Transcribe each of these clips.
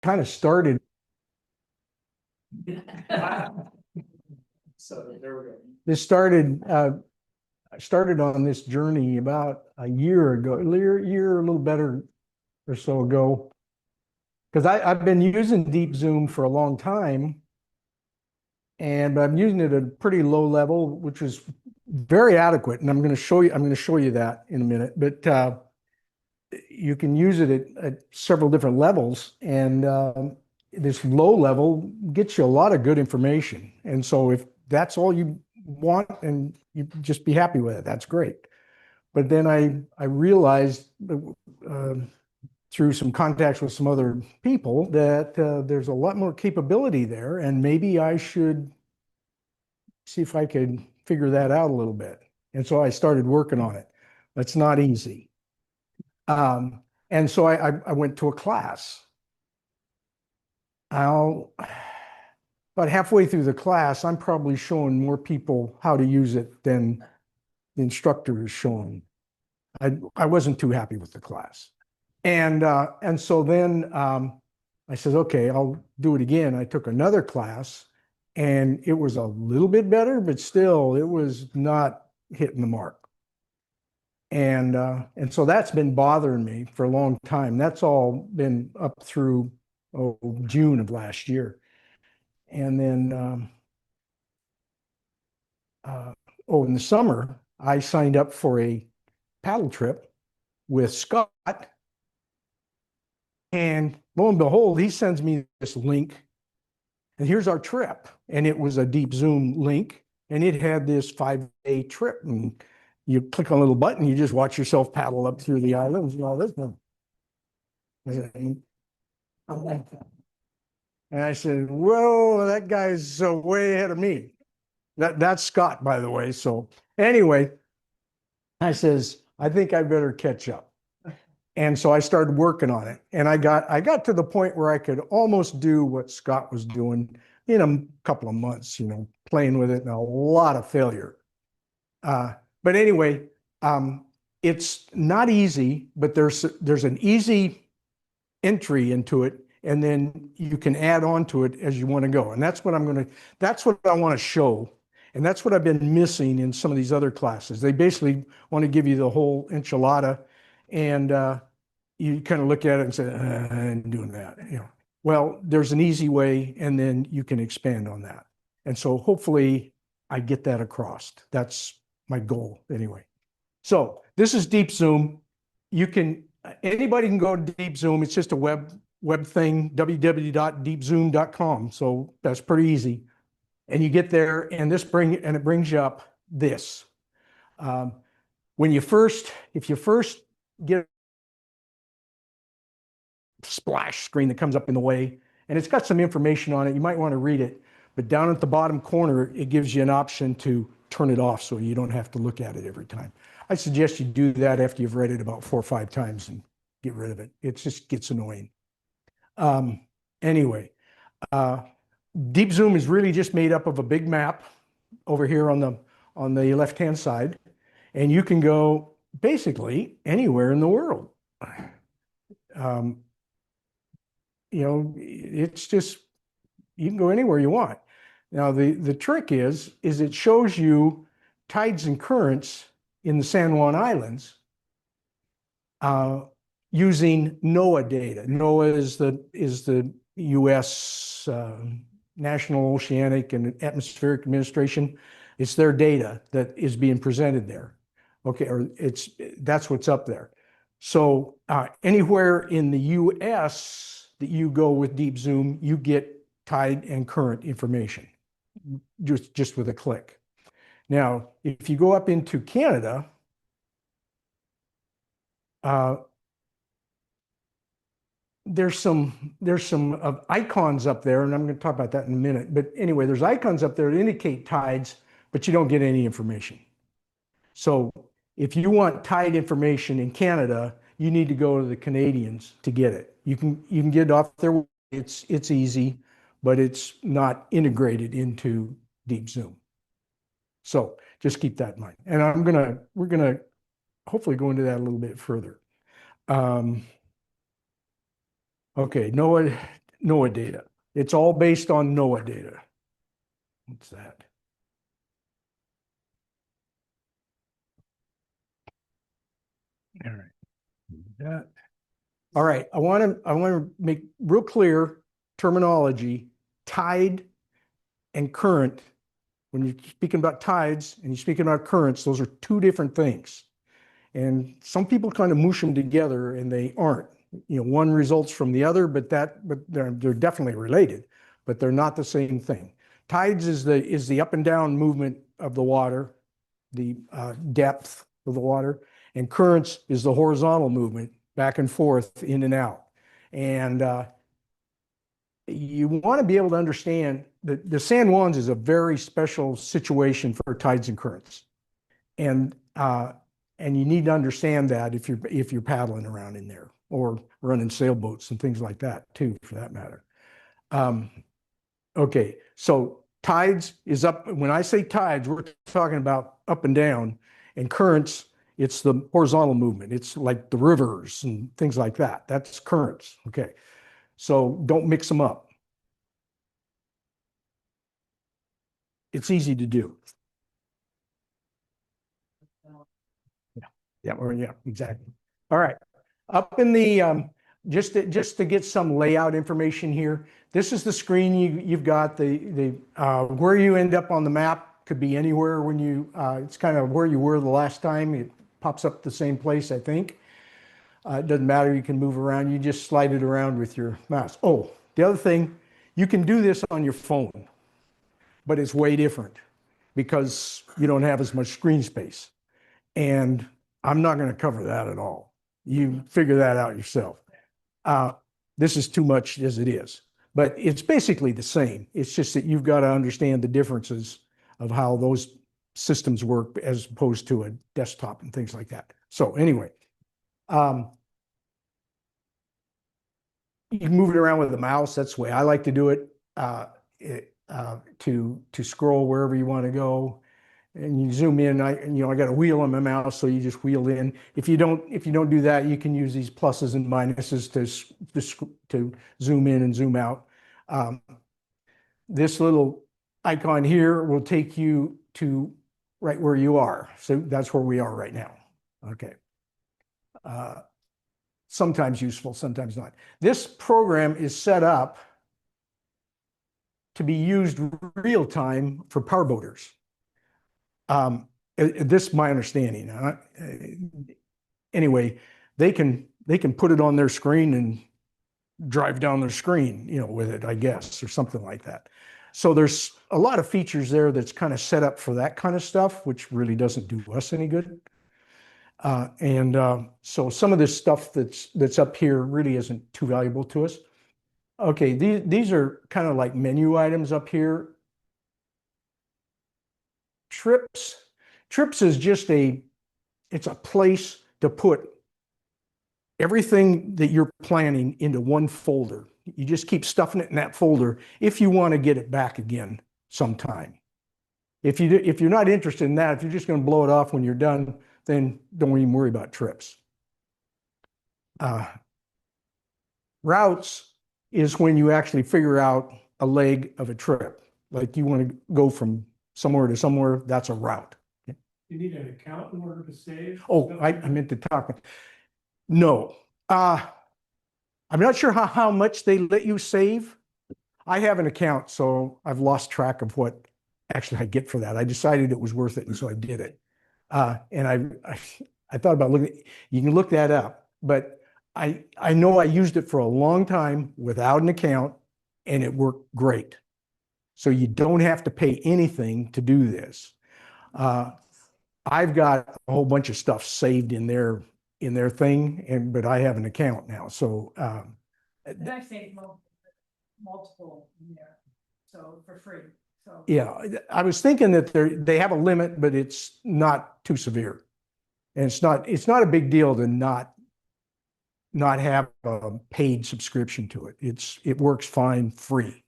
kind of started. So there we go. This started I started on this journey about a year ago, a little better or so ago, because I've been using DeepZoom for a long time, and I'm using it at a pretty low level, which is very adequate. And I'm going to show you that in a minute. But you can use it at several different levels, and this low level gets you a lot of good information. And so if that's all you want and you just be happy with it, that's great. But then I realized uh, through some contacts with some other people that there's a lot more capability there, and maybe I should see if I could figure that out a little bit. And so I started working on it. That's not easy. Um, and so I went to a class. I'll About halfway through the class, I'm probably showing more people how to use it than the instructor is showing. I wasn't too happy with the class. And so then I said, okay, I'll do it again. I took another class and it was a little bit better, but still it was not hitting the mark. And so that's been bothering me for a long time. That's all been up through June of last year. And then in the summer, I signed up for a paddle trip with Scott. And lo and behold, he sends me this link. And here's our trip. And it was a DeepZoom link. And it had this 5-day trip. And you click on a little button, you just watch yourself paddle up through the islands and all this. And I said, whoa, that guy's way ahead of me. That's Scott, by the way. So anyway, I says, I think I better catch up. And so I started working on it. And I got to the point where I could almost do what Scott was doing in a couple of months, playing with it and a lot of failure. But anyway, it's not easy, but there's an easy entry into it, and then you can add on to it as you want to go. And that's what I want to show. And that's what I've been missing in some of these other classes. They basically want to give you the whole enchilada, and you kind of look at it and say, I'm doing that. Well, there's an easy way, and then you can expand on that. And so hopefully I get that across. That's my goal anyway. So this is DeepZoom. Anybody can go to DeepZoom. It's just a web thing, www.deepzoom.com. So that's pretty easy. And you get there, and it brings you up this. If you first get a splash screen that comes up in the way, and it's got some information on it, you might want to read it. But down at the bottom corner, it gives you an option to turn it off so you don't have to look at it every time. I suggest you do that after you've read it about 4 or 5 times and get rid of it. It just gets annoying. Anyway, DeepZoom is really just made up of a big map over here on the left-hand side, and you can go basically anywhere in the world. It's just you can go anywhere you want. Now the trick is it shows you tides and currents in the San Juan Islands using NOAA data. NOAA is the U.S. National Oceanic and Atmospheric Administration. It's their data that is being presented there. Okay, or that's what's up there. So anywhere in the U.S. that you go with DeepZoom, you get tide and current information just with a click. Now, if you go up into Canada, there's some icons up there, and I'm going to talk about that in a minute. But anyway, there's icons up there that indicate tides, but you don't get any information. So if you want tide information in Canada, you need to go to the Canadians to get it. You can get it off their. It's easy, but it's not integrated into DeepZoom. So just keep that in mind. And we're gonna hopefully go into that a little bit further. Okay, NOAA NOAA data. It's all based on NOAA data. What's that? All right. That. All right. I want to make real clear terminology. Tide and current. When you're speaking about tides and you're speaking about currents, those are two different things. And some people kind of mush them together and they aren't. One results from the other, but they're definitely related, but they're not the same thing. Tides is the up and down movement of the water, the depth of the water, and currents is the horizontal movement back and forth, in and out. And you want to be able to understand that the San Juans is a very special situation for tides and currents, and you need to understand that if you're paddling around in there or running sailboats and things like that too, for that matter. Okay, so tides is up. When I say tides, we're talking about up and down, and currents, it's the horizontal movement. It's like the rivers and things like that. That's currents. Okay, so don't mix them up. It's easy to do. Yeah, exactly. All right. Up in the just to get some layout information here. This is the screen you've got. The where you end up on the map could be anywhere when it's kind of where you were the last time. It pops up the same place, I think. It doesn't matter. You can move around. You just slide it around with your mouse. Oh, the other thing, you can do this on your phone, but it's way different because you don't have as much screen space. And I'm not going to cover that at all. You figure that out yourself. Uh, this is too much as it is, but it's basically the same. It's just that you've got to understand the differences of how those systems work as opposed to a desktop and things like that. So anyway, you can move it around with the mouse. That's the way I like to do it. To scroll wherever you want to go, and you zoom in. I got a wheel on my mouse, so you just wheel in. If you don't do that, you can use these pluses and minuses to zoom in and zoom out. This little icon here will take you to right where you are. So that's where we are right now. Okay. Sometimes useful, sometimes not. This program is set up to be used real time for powerboaters. This is my understanding. Anyway, they can put it on their screen and drive down their screen, with it, I guess, or something like that. So there's a lot of features there that's kind of set up for that kind of stuff, which really doesn't do us any good. So some of this stuff that's up here really isn't too valuable to us. Okay, these are kind of like menu items up here. Trips is just it's a place to put everything that you're planning into one folder. You just keep stuffing it in that folder if you want to get it back again sometime. If you're not interested in that, if you're just going to blow it off when you're done, then don't even worry about trips. Routes is when you actually figure out a leg of a trip. Like you want to go from somewhere to somewhere, that's a route. You need an account in order to save? Oh, I meant to talk. No. I'm not sure how much they let you save. I have an account, so I've lost track of what actually I get for that. I decided it was worth it, and so I did it. And I thought about looking, you can look that up, but I know I used it for a long time without an account, and it worked great. So you don't have to pay anything to do this. I've got a whole bunch of stuff saved in their thing, but I have an account now. So And I saved multiple in there, so for free. So yeah, I was thinking that they have a limit, but it's not too severe, and it's not a big deal to not have a paid subscription to it. It works fine free.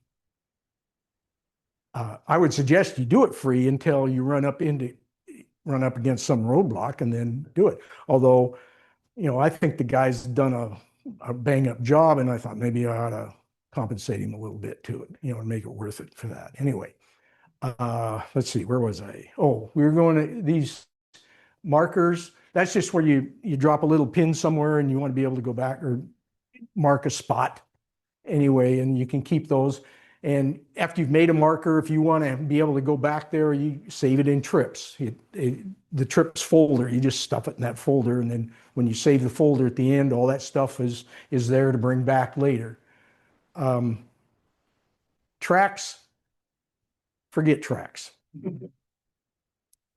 I would suggest you do it free until you run up against some roadblock and then do it. Although, I think the guy's done a bang up job, and I thought maybe I ought to compensate him a little bit to it, and make it worth it for that. Anyway, let's see, where was I? Oh, we were going to these markers. That's just where you drop a little pin somewhere and you want to be able to go back or mark a spot anyway, and you can keep those. And after you've made a marker, if you want to be able to go back there, you save it in trips. The trips folder, you just stuff it in that folder, and then when you save the folder at the end, all that stuff is there to bring back later. Tracks, forget tracks.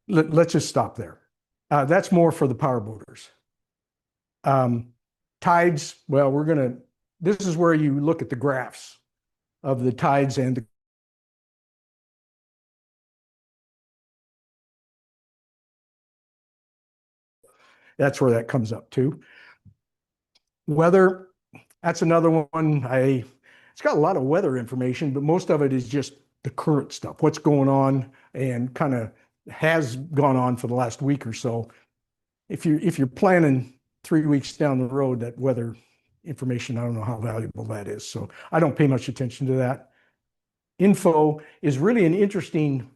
Let's just stop there. That's more for the power boaters. Tides, well, this is where you look at the graphs of the tides and that's where that comes up too. Weather, that's another one. It's got a lot of weather information, but most of it is just the current stuff, what's going on and kind of has gone on for the last week or so. If you're planning 3 weeks down the road, that weather information, I don't know how valuable that is. So I don't pay much attention to that. Info is really an interesting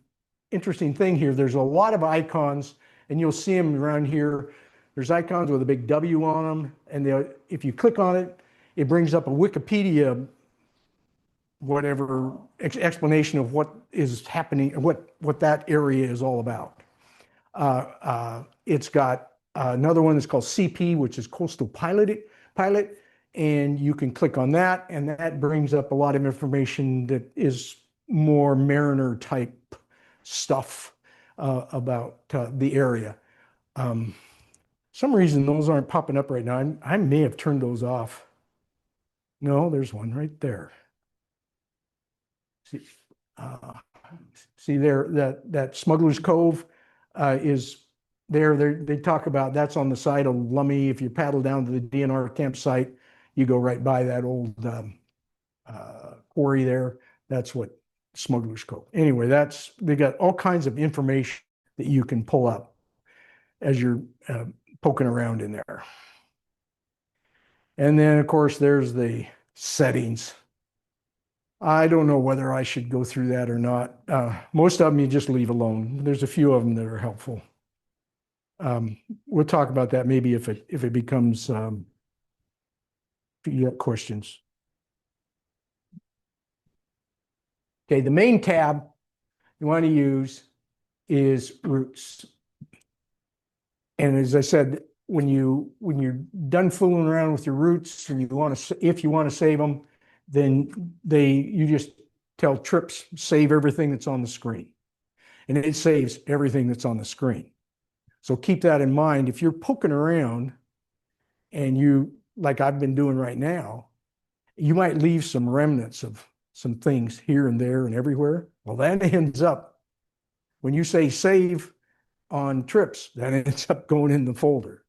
thing here. There's a lot of icons, and you'll see them around here. There's icons with a big W on them, and if you click on it, it brings up a Wikipedia, whatever explanation of what is happening, what that area is all about. It's got another one that's called CP, which is Coastal Pilot, and you can click on that, and that brings up a lot of information that is more mariner type stuff about the area. Some reason those aren't popping up right now. I may have turned those off. No, there's one right there. See there, that Smuggler's Cove is there. They talk about that's on the side of Lummi. If you paddle down to the DNR campsite, you go right by that old quarry there. That's what Smuggler's Cove. Anyway, they got all kinds of information that you can pull up as you're poking around in there. And then, of course, there's the settings. I don't know whether I should go through that or not. Most of them you just leave alone. There's a few of them that are helpful. We'll talk about that maybe if it becomes, if you got questions. Okay, the main tab you want to use is routes. And as I said, when you're done fooling around with your routes and if you want to save them, then you just tell Trips, save everything that's on the screen. And it saves everything that's on the screen. So keep that in mind. If you're poking around and like I've been doing right now, you might leave some remnants of some things here and there and everywhere. Well, that ends up, when you say save on Trips, that ends up going in the folder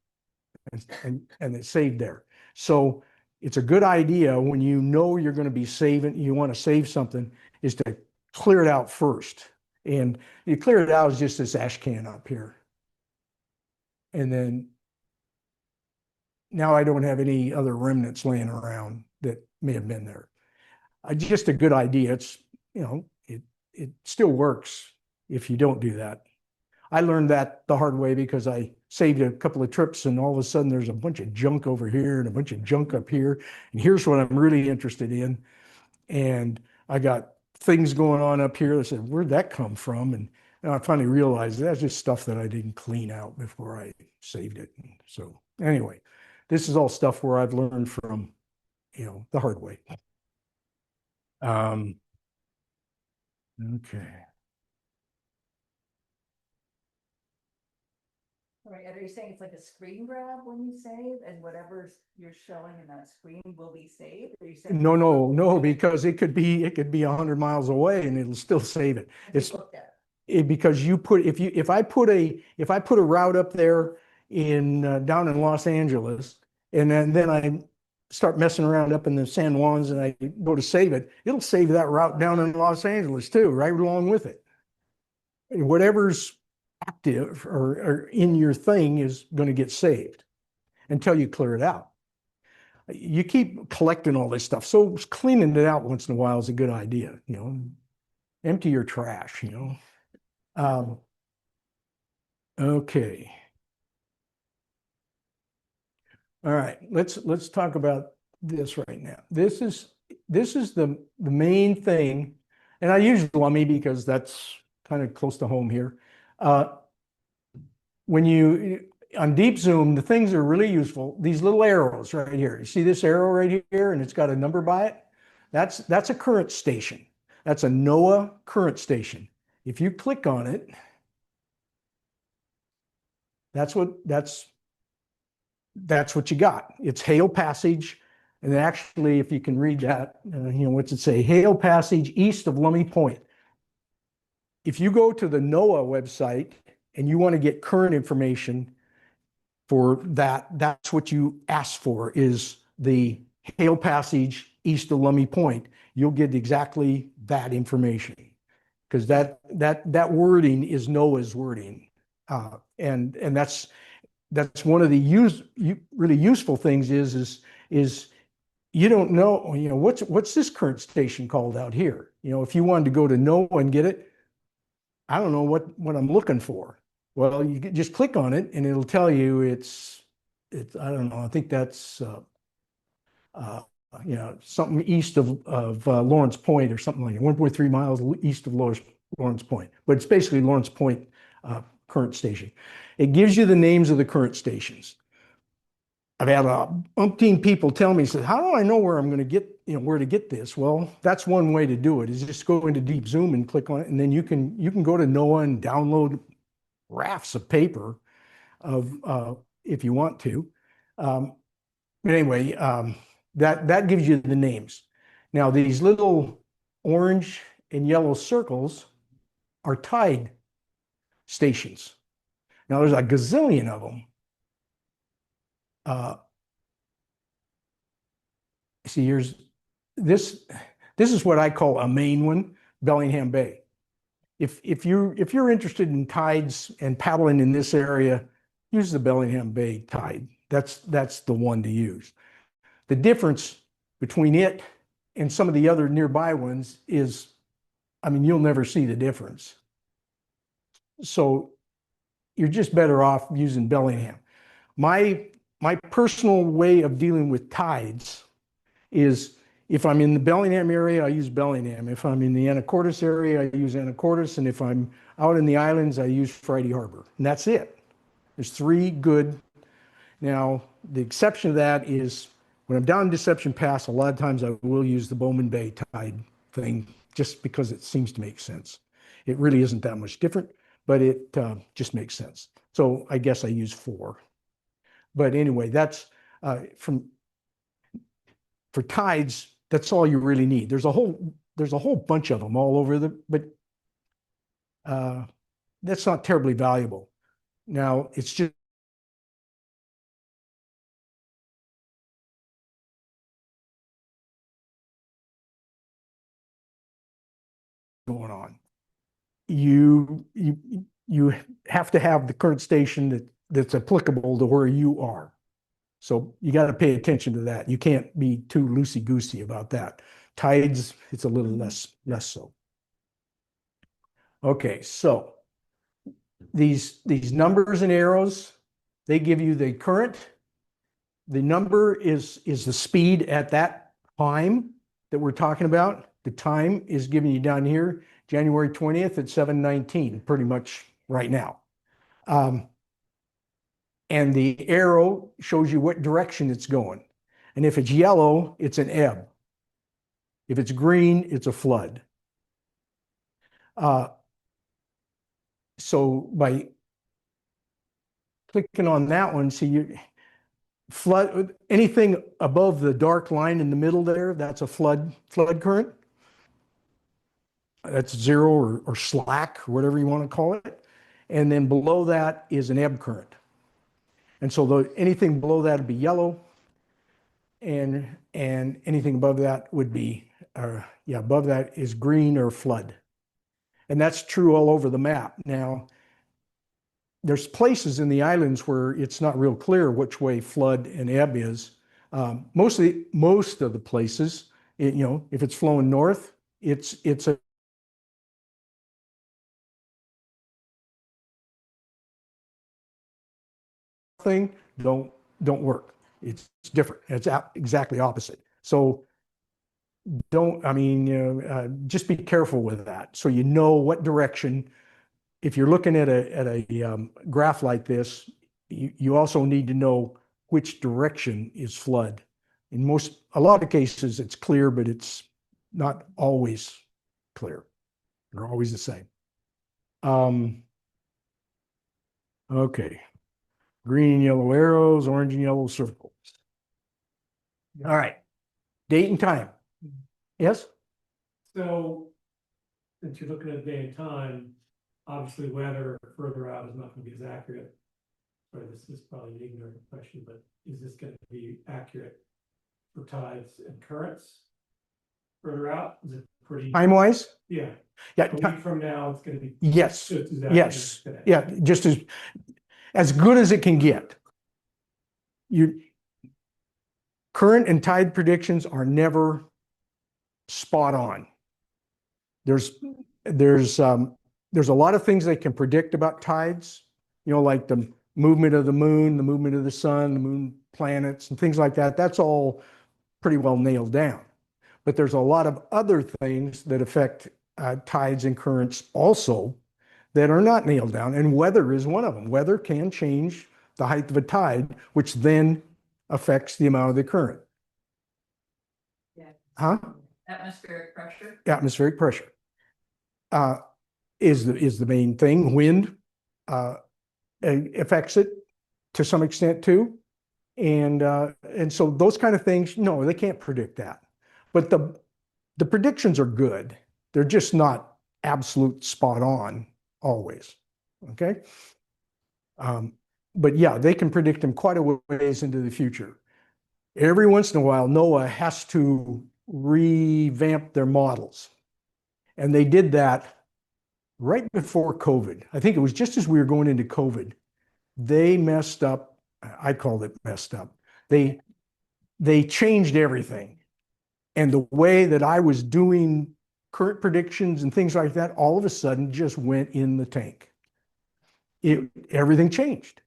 and it's saved there. So it's a good idea when you know you're going to be saving, you want to save something, is to clear it out first. And you clear it out as just this ash can up here. And then now I don't have any other remnants laying around that may have been there. Just a good idea. It's, it still works if you don't do that. I learned that the hard way because I saved a couple of trips and all of a sudden there's a bunch of junk over here and a bunch of junk up here. And here's what I'm really interested in. And I got things going on up here. I said, where'd that come from? And I finally realized that's just stuff that I didn't clean out before I saved it. So anyway, this is all stuff where I've learned from, the hard way. Okay. All right, are you saying it's like a screen grab when you save and whatever you're showing in that screen will be saved? Or are you saying No, because it could be 100 miles away and it'll still save it. It's because if I put a route up there down in Los Angeles and then I start messing around up in the San Juans and I go to save it, it'll save that route down in Los Angeles too, right along with it. Whatever's active or in your thing is going to get saved until you clear it out. you keep collecting all this stuff. So cleaning it out once in a while is a good idea, empty your trash, Okay. All right, let's talk about this right now. This is the main thing, and I use Lummi because that's kind of close to home here. When you on DeepZoom, the things that are really useful, these little arrows right here. You see this arrow right here, and it's got a number by it? That's a current station. That's a NOAA current station. If you click on it, that's what you got. It's hail passage. And actually, if you can read that, what's it say? Hail passage east of Lummi Point. If you go to the NOAA website and you want to get current information for that, that's what you ask for, is the hail passage east of Lummi Point. You'll get exactly that information, because that wording is NOAA's wording. And that's one of the really useful things is you don't know, what's this current station called out here? If you wanted to go to NOAA and get it, I don't know what I'm looking for. Well, you just click on it and it'll tell you it's I don't know, I think that's something east of Lawrence Point or something like that, 1.3 miles east of Lawrence Point. But it's basically Lawrence Point current station. It gives you the names of the current stations. I've had umpteen people tell me, says, how do I know where I'm going to get, where to get this? Well, that's one way to do it, is just go into DeepZoom and click on it, and then you can go to NOAA and download rafts of paper if you want to. But anyway, that gives you the names. Now, these little orange and yellow circles are tide stations. Now, there's a gazillion of them. See, here's this is what I call a main one, Bellingham Bay. If you're interested in tides and paddling in this area, use the Bellingham Bay tide. That's the one to use. The difference between it and some of the other nearby ones is, you'll never see the difference. So you're just better off using Bellingham. My personal way of dealing with tides is, if I'm in the Bellingham area, I use Bellingham. If I'm in the Anacortes area, I use Anacortes. And if I'm out in the islands, I use Friday Harbor. And that's it. There's 3 good. Now, the exception to that is when I'm down in Deception Pass, a lot of times I will use the Bowman Bay tide thing, just because it seems to make sense. It really isn't that much different, but it just makes sense. So I guess I use 4. But anyway, that's for tides, that's all you really need. There's a whole bunch of them all over but that's not terribly valuable. Now, it's just going on. You have to have the current station that's applicable to where you are. So you got to pay attention to that. You can't be too loosey-goosey about that. Tides, it's a little less so. Okay, so these numbers and arrows, they give you the current. The number is the speed at that time that we're talking about. The time is given you down here, January 20th at 7:19, pretty much right now. And the arrow shows you what direction it's going. And if it's yellow, it's an ebb. If it's green, it's a flood. So by clicking on that one, see, you flood, anything above the dark line in the middle there, that's a flood current. That's zero or slack, or whatever you want to call it. And then below that is an ebb current. And so anything below that would be yellow, and anything above that would be, above that is green or flood. And that's true all over the map. Now, there's places in the islands where it's not real clear which way flood and ebb is. Most of the places, if it's flowing north, it's a thing, don't work. It's different. It's exactly opposite. So just be careful with that. So you know what direction. If you're looking at a graph like this, you also need to know which direction is flood. In a lot of cases, it's clear, but it's not always clear. They're always the same. Okay. Green and yellow arrows, orange and yellow circles. All right. Date and time. Yes? So, since you're looking at day and time, obviously weather further out is not gonna be as accurate. Sorry, this is probably an ignorant question, but is this gonna be accurate for tides and currents? Further out, is it pretty? Time-wise? Yeah, Yeah. a week from now, it's gonna be. Yes. just as accurate Yes. as today. Yeah. Just as good as it can get. Current and tide predictions are never spot on. There's a lot of things they can predict about tides, like the movement of the moon, the movement of the sun, the moon planets, and things like that. That's all pretty well nailed down. But there's a lot of other things that affect tides and currents also that are not nailed down, and weather is one of them. Weather can change the height of a tide, which then affects the amount of the current. Yeah. Huh? Atmospheric pressure. Atmospheric pressure is the main thing. Wind affects it to some extent too, and so those kind of things, no, they can't predict that. But the predictions are good. They're just not absolute spot on always. Okay. But yeah, they can predict them quite a ways into the future. Every once in a while, NOAA has to revamp their models. And they did that right before COVID. I think it was just as we were going into COVID. They messed up. I called it messed up. They changed everything. And the way that I was doing current predictions and things like that, all of a sudden just went in the tank. Everything changed.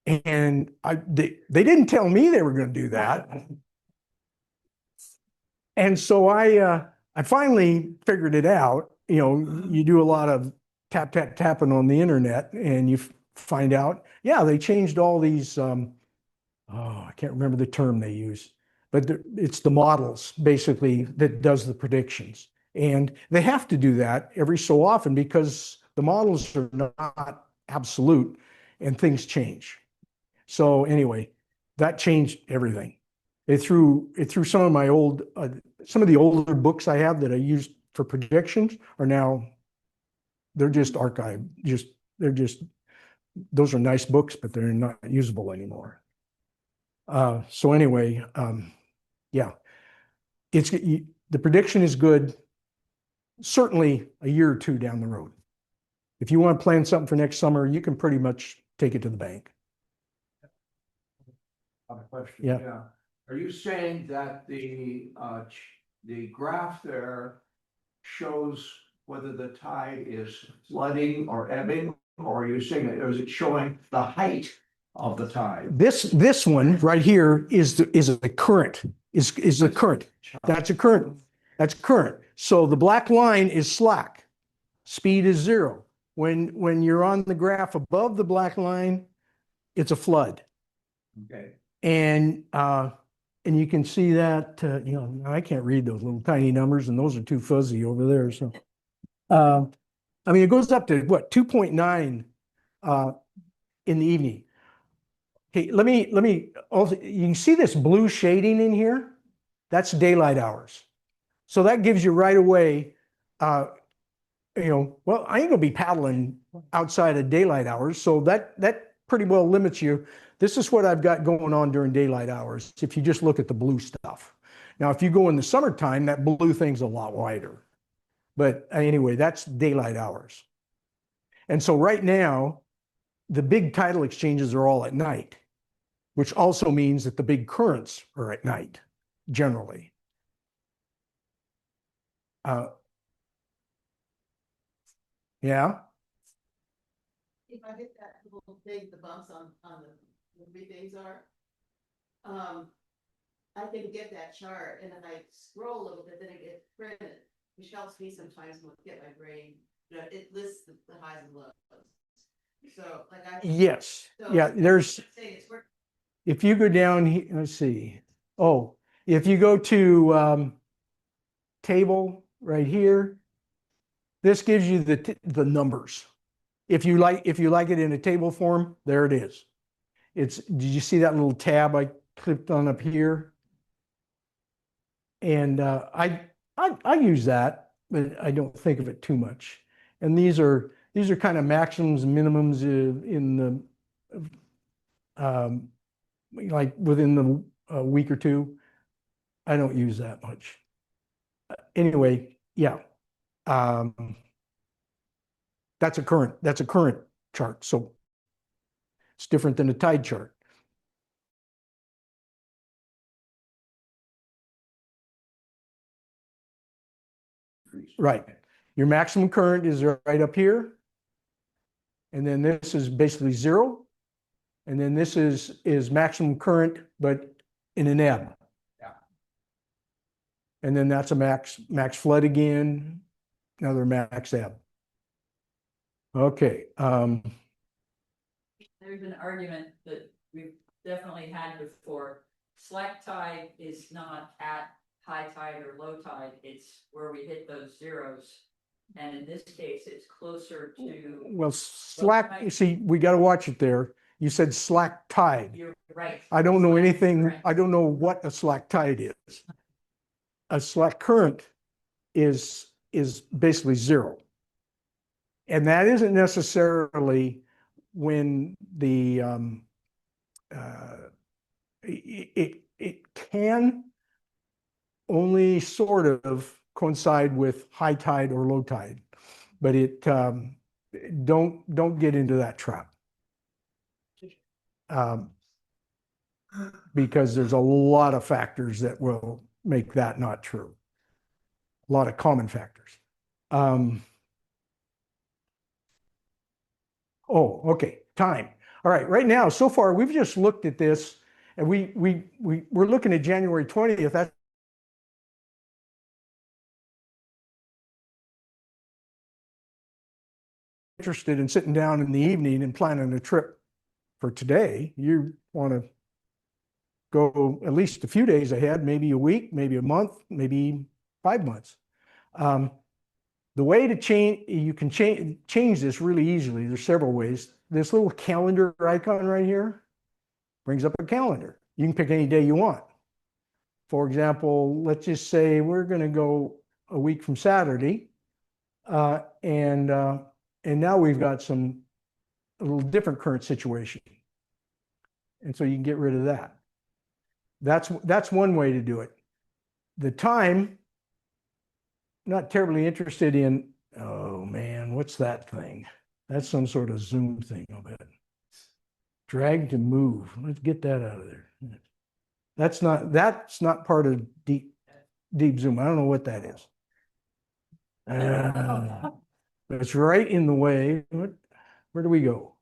And they didn't tell me they were going to do that. And so I finally figured it out. You do a lot of tapping on the internet, and you find out, yeah, they changed all these. I can't remember the term they use, but it's the models basically that does the predictions, and they have to do that every so often because the models are not absolute, and things change. So anyway, that changed everything. It threw some of my some of the older books I have that I used for predictions are now, they're just archived. Those are nice books, but they're not usable anymore. So anyway, yeah, the prediction is good, certainly a year or two down the road. If you want to plan something for next summer, you can pretty much take it to the bank. I have a question. Yeah. Are you saying that the graph there shows whether the tide is flooding or ebbing? Or are you saying that, or is it showing the height of the tide? This one right here is the current, is the current. That's a current. That's current. So the black line is slack. Speed is 0. When you're on the graph above the black line, it's a flood. Okay. And you can see that, I can't read those little tiny numbers, and those are too fuzzy over there. So, it goes up to what, 2.9 in the evening. Okay, let me also, you can see this blue shading in here? That's daylight hours. So that gives you right away, well, I ain't gonna be paddling outside of daylight hours. So that pretty well limits you. This is what I've got going on during daylight hours, if you just look at the blue stuff. Now, if you go in the summertime, that blue thing's a lot wider. But anyway, that's daylight hours. And so right now, the big tidal exchanges are all at night. which also means that the big currents are at night, generally. Yeah, If I hit that little thing, the bumps on the big things are. I can get that chart, and if I scroll a little bit, then it gets printed, which helps me sometimes get my brain, it lists the highs and lows. So like yes, so yeah, there's, say it's work. if you go down here, let's see. Oh, if you go to table right here, this gives you the numbers. If you like it in a table form, there it is. Did you see that little tab I clicked on up here? And I use that, but I don't think of it too much. And these are kind of maximums and minimums in the like within the week or two. I don't use that much. Anyway, yeah. That's a current chart. So it's different than a tide chart. Right. Your maximum current is right up here. And then this is basically zero. And then this is maximum current, but in an ebb. Yeah. And then that's a max flood again, another max ebb. Okay. There's an argument that we've definitely had before. Slack tide is not at high tide or low tide, it's where we hit those zeros. And in this case, it's closer to, Well, slack, you see, we got to watch it there. You said slack tide. you're right. I don't know Slack anything. current. I don't know what a slack tide is. A slack current is basically zero. And that isn't necessarily when the it can only sort of coincide with high tide or low tide, but it don't get into that trap. Because there's a lot of factors that will make that not true. A lot of common factors. Oh, okay, time. All right, right now, so far, we've just looked at this, and we're looking at January 20th. That's interested in sitting down in the evening and planning a trip for today. You want to go at least a few days ahead, maybe a week, maybe a month, maybe 5 months. The way to change, you can change this really easily. There's several ways. This little calendar icon right here brings up a calendar. You can pick any day you want. For example, let's just say we're going to go a week from Saturday, and now we've got a little different current situation, and so you can get rid of that. That's one way to do it. The time, not terribly interested in, oh man, what's that thing? That's some sort of Zoom thing, I'll bet. Drag to move. Let's get that out of there. That's not part of DeepZoom. I don't know what that is. It's right in the way. Where do we go?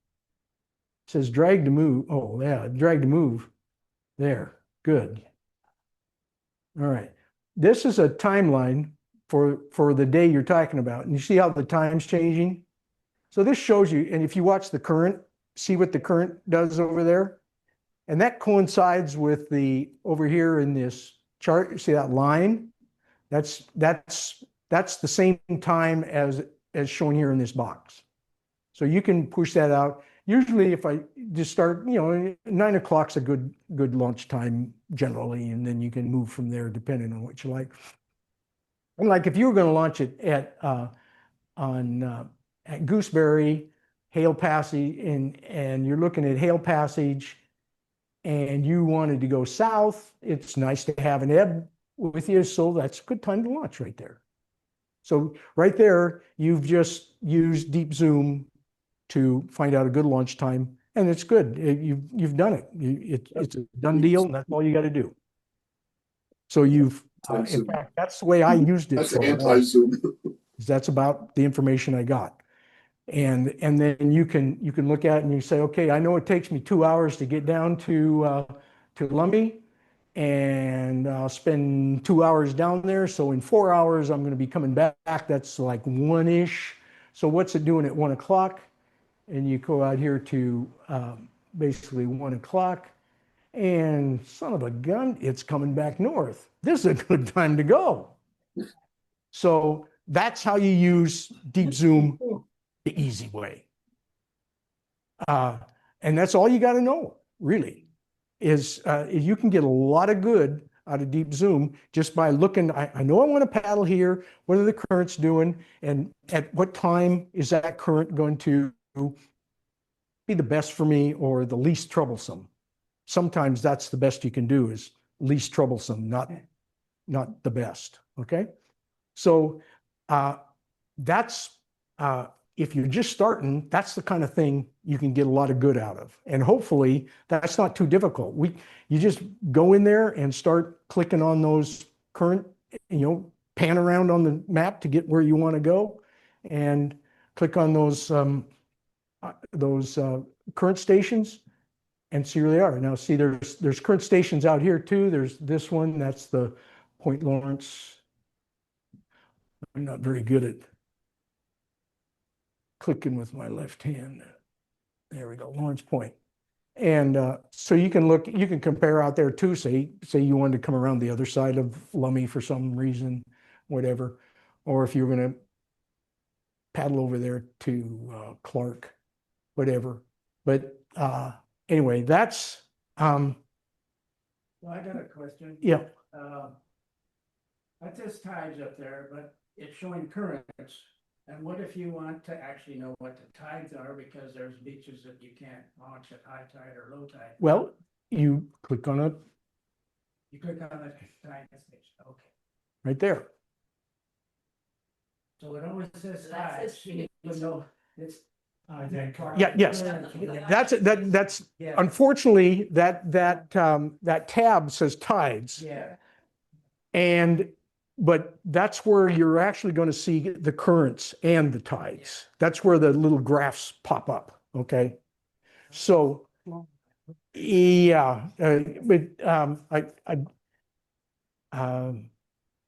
It says drag to move. Oh yeah, drag to move. There, good. All right. This is a timeline for the day you're talking about. And you see how the time's changing? So this shows you, and if you watch the current, see what the current does over there? And that coincides with over here in this chart, you see that line? That's the same time as shown here in this box. So you can push that out. Usually if I just start, 9 o'clock's a good lunch time generally, and then you can move from there depending on what you like. And like if you were going to launch it at Gooseberry, Hale Passage, and you're looking at Hale Passage, and you wanted to go south, it's nice to have an ebb with you, so that's a good time to launch right there. So right there, you've just used DeepZoom to find out a good launch time And it's good. You've done it. It's a done deal and that's all you got to do. So you've, in Zoom. fact, that's the way I used it That's for a while. anti-Zoom. That's about the information I got. And then you can look at it and you say, okay, I know it takes me 2 hours to get down to Lummi, and I'll spend 2 hours down there. So in 4 hours, I'm going to be coming back. That's like 1-ish. So what's it doing at 1 o'clock? And you go out here to basically 1 o'clock, and son of a gun, it's coming back north. This is a good time to go. So that's how you use DeepZoom the easy way. And that's all you got to know, really, is you can get a lot of good out of DeepZoom just by looking. I know I want to paddle here. What are the currents doing? And at what time is that current going to be the best for me or the least troublesome? Sometimes that's the best you can do, is least troublesome, not the best. Okay. So that's if you're just starting, that's the kind of thing you can get a lot of good out of. And hopefully that's not too difficult. You just go in there and start clicking on those current, pan around on the map to get where you want to go, and click on those current stations and see where they are. Now see, there's current stations out here too. There's this one, that's the Point Lawrence. I'm not very good at clicking with my left hand. There we go, Lawrence Point. And so you can compare out there too. Say you wanted to come around the other side of Lummi for some reason, whatever. Or if you're going to paddle over there to Clark, whatever. But anyway, that's Well, I got a question. yeah. That says tides up there, but it's showing currents. And what if you want to actually know what the tides are, because there's beaches that you can't launch at high tide or low tide? Well, you click on it You click on the tide station, okay. right there. So it always says That says tides, even though it's. Yeah, yes. That's Yeah, unfortunately that tab says tides. yeah, But that's where you're actually going to see the currents and the tides. That's where the little graphs pop up. Okay. So, yeah,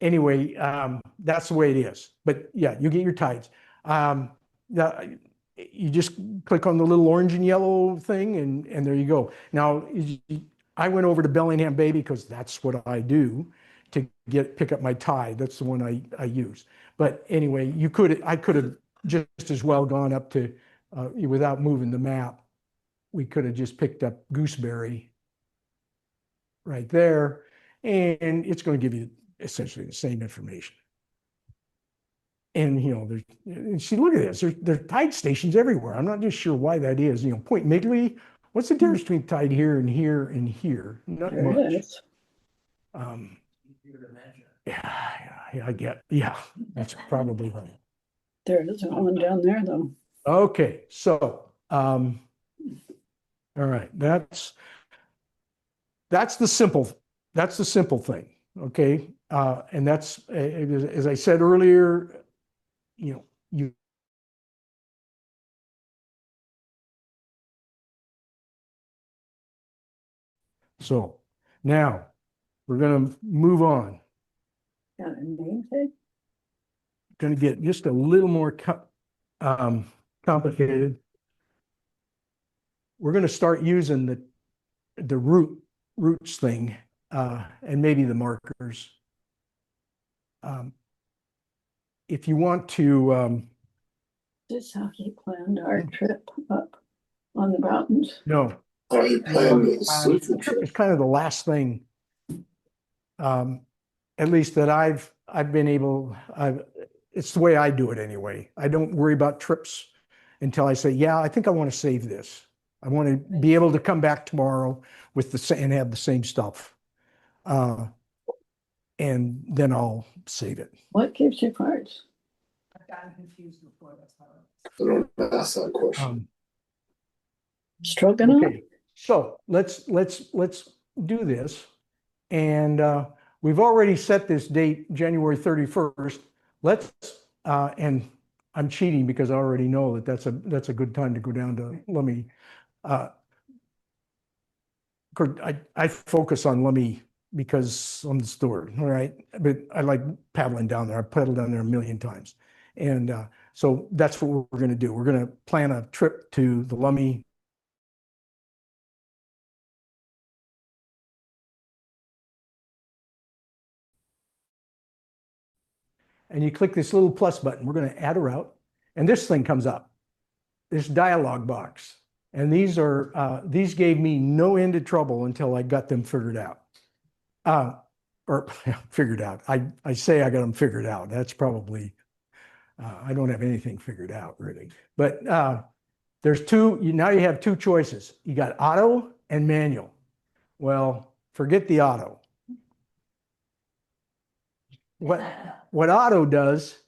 anyway, that's the way it is. But yeah, you get your tides. You just click on the little orange and yellow thing, and there you go. Now, I went over to Bellingham Bay because that's what I do to pick up my tide. That's the one I use. But anyway, I could have just as well gone up to, without moving the map, we could have just picked up Gooseberry right there, and it's going to give you essentially the same information. And see, look at this. There's tide stations everywhere. I'm not just sure why that is. Point Migley. What's the difference between tide here and here and here? Not There much. it is. Yeah, that's probably right. There isn't one down there though. Okay, so, all right, that's the simple thing, okay? And that's, as I said earlier, so now we're going to move on. Got a name tag? Going to get just a little more complicated. We're going to start using the roots thing, and maybe the markers. If you want to, This is how he planned our trip up on the mountains. no, I planned a surfing trip trip. is kind of the last thing, at least that I've been able. It's the way I do it anyway. I don't worry about trips until I say, yeah, I think I want to save this. I want to be able to come back tomorrow and have the same stuff, and then I'll save it. What gives you parts? I've gotten confused before, that's how. I don't ask that question. Stroganoff? Okay, so let's do this. And we've already set this date, January 31st. Let's and I'm cheating because I already know that that's a good time to go down to Lummi. I focus on Lummi because I'm the steward, all right? But I like paddling down there. I've paddled down there a million times. And so that's what we're going to do. We're going to plan a trip to the Lummi. And you click this little plus button. We're going to add a route. And this thing comes up, this dialog box. And these gave me no end of trouble until I got them figured out. Or figured out. I say I got them figured out. That's probably, I don't have anything figured out really. But there's now you have two choices. You got auto and manual. Well, forget the auto. What auto does,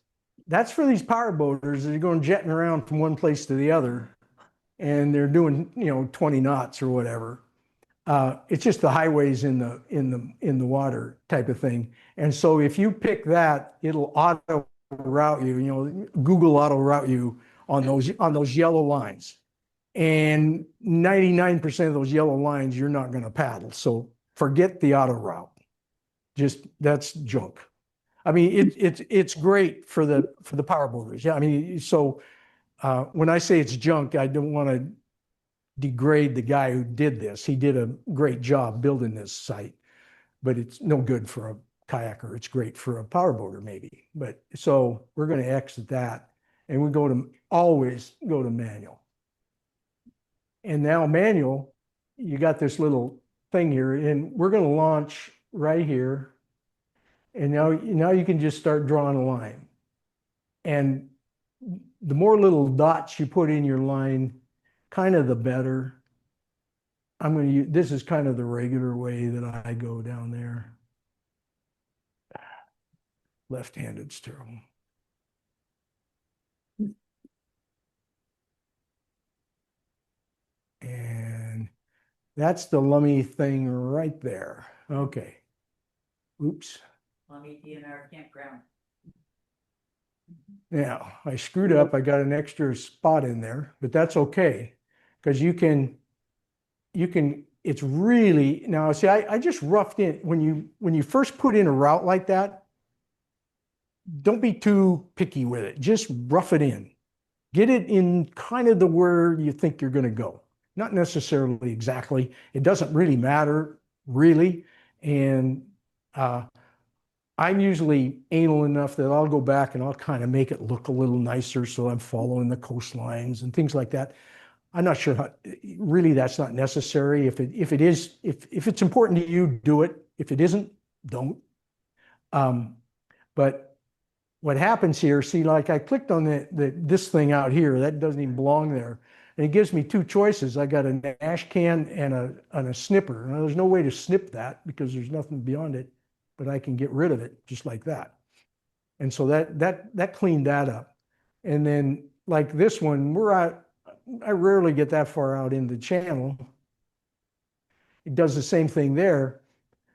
that's for these power boaters that are going jetting around from one place to the other, and they're doing 20 knots or whatever. It's just the highways in the water type of thing. And so if you pick that, it'll auto route you. Google auto route you on those yellow lines. And 99% of those yellow lines you're not going to paddle. So forget the auto route. That's junk. I mean, it's great for the power boaters. Yeah, I mean, so when I say it's junk, I don't want to degrade the guy who did this. He did a great job building this site, but it's no good for a kayaker. It's great for a power boater maybe. But so we're going to exit that, and we always go to manual. And now manual, you got this little thing here, and we're going to launch right here. And now you can just start drawing a line. And the more little dots you put in your line, kind of the better. I'm going to use, this is kind of the regular way that I go down there. Left-handed steer. And that's the Lummi thing right there. Okay. Oops. Lummi DNR campground. Now, I screwed up. I got an extra spot in there, but that's okay. Because you can, it's really, now see, I just roughed in, when you first put in a route like that, don't be too picky with it. Just rough it in. Get it in kind of the where you think you're going to go. Not necessarily exactly. It doesn't really matter, really. And I'm usually anal enough that I'll go back and I'll kind of make it look a little nicer so I'm following the coastlines and things like that. I'm not sure how, really that's not necessary. If it is, if it's important to you, do it. If it isn't, don't. But what happens here, see, like I clicked on this thing out here, that doesn't even belong there. And it gives me two choices. I got an ash can and a snipper. Now, there's no way to snip that because there's nothing beyond it, but I can get rid of it just like that. And so that cleaned that up. And then like this one, I rarely get that far out in the channel. It does the same thing there.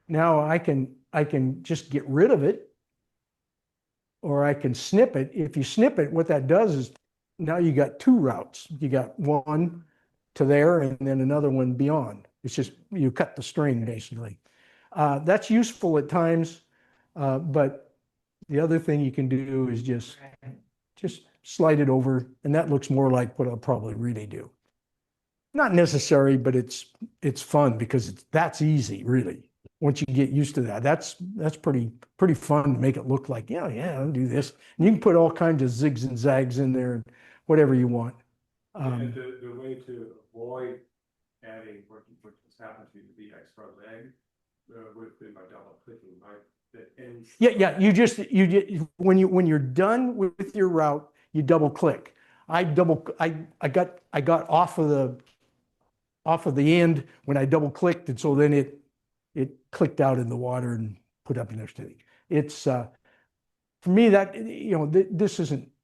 Now I can just get rid of it, or I can snip it. If you snip it, what that does is now you got two routes. You got one to there and then another one beyond. It's just, you cut the string basically. That's useful at times, but the other thing you can do is just slide it over, and that looks more like what I'll probably really do. Not necessary, but it's fun because that's easy, really. Once you get used to that, that's pretty fun to make it look like, yeah, I'll do this. And you can put all kinds of zigs and zags in there, and whatever you want. And the way to avoid adding what just happened to the extra leg would have been by double clicking, right? Yeah. When you're done with your route, you double click. I got off of the end when I double clicked, and so then it clicked out in the water and put up next to it. It's for me that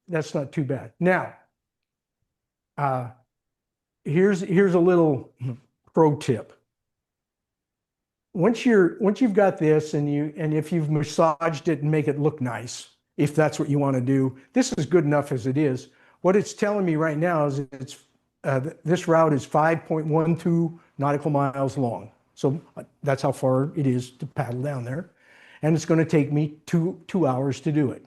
that's not too bad. Now, here's a little pro tip. Once you've got this and if you've massaged it and make it look nice, if that's what you want to do, this is good enough as it is. What it's telling me right now is this route is 5.12 nautical miles long. So that's how far it is to paddle down there. And it's going to take me two hours to do it.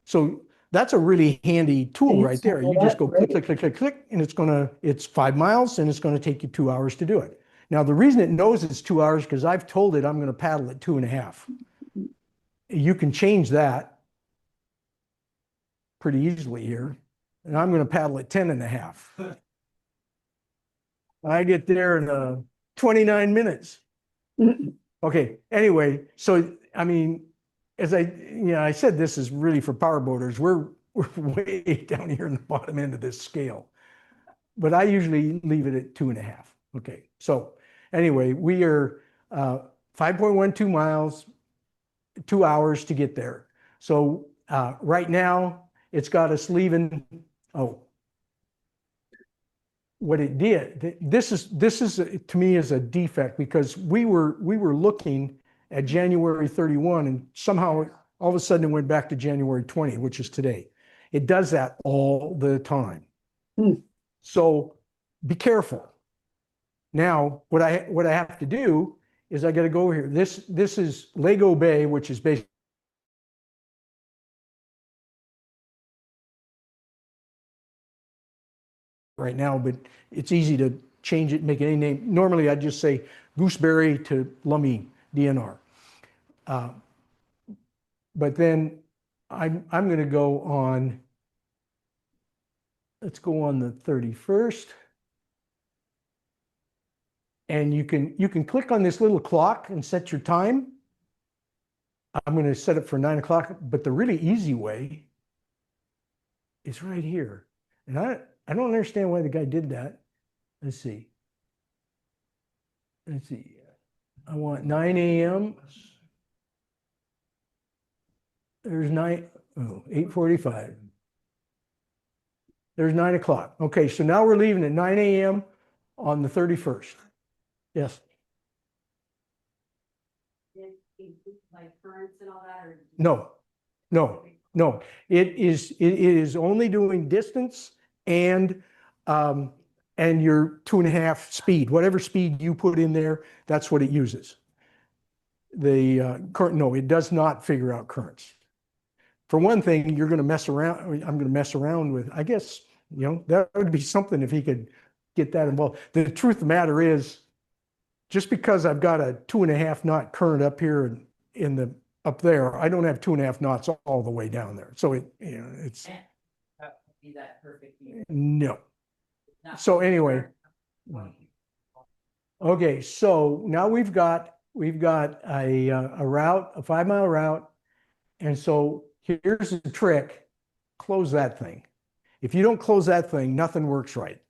So that's a really handy tool And right it's there. not You just that go click, great. click, click, click, click, and it's 5 miles and it's going to take you 2 hours to do it. Now, the reason it knows it's 2 hours because I've told it I'm going to paddle at 2.5. You can change that pretty easily here. And I'm going to paddle at 10.5. I get there in 29 minutes. Okay, anyway, so I mean, as I said, this is really for power boaters. We're way down here in the bottom end of this scale. But I usually leave it at 2.5. Okay, so anyway, we are 5.12 miles, 2 hours to get there. So right now, it's got us leaving. Oh, what it did. This is to me is a defect because we were looking at January 31 and somehow all of a sudden it went back to January 20, which is today. It does that all the time. So be careful. Now, what I have to do is I got to go over here. This is Lego Bay, which is basically right now, but it's easy to change it, make it any name. Normally, I'd just say Gooseberry to Lummi DNR. But then I'm going to go on, let's go on the 31st. And you can click on this little clock and set your time. I'm going to set it for 9 o'clock, but the really easy way is right here. And I don't understand why the guy did that. Let's see. I want 9 a.m. There's 8:45. There's 9 o'clock. Okay, so now we're leaving at 9 a.m. on the 31st. Yes. Like currents and all that, or? No. It is only doing distance and your 2.5 speed. Whatever speed you put in there, that's what it uses. The current, no, it does not figure out currents. For one thing, you're going to mess around. I'm going to mess around with, I guess, that would be something if he could get that involved. The truth of the matter is, just because I've got a 2.5 knot current up here up there, I don't have 2.5 knots all the way down there. So it's That would be that perfect year. no. Not So anyway, okay. So now we've got a route, a 5-mile route, and so here's the trick: close that thing. If you don't close that thing, nothing works right.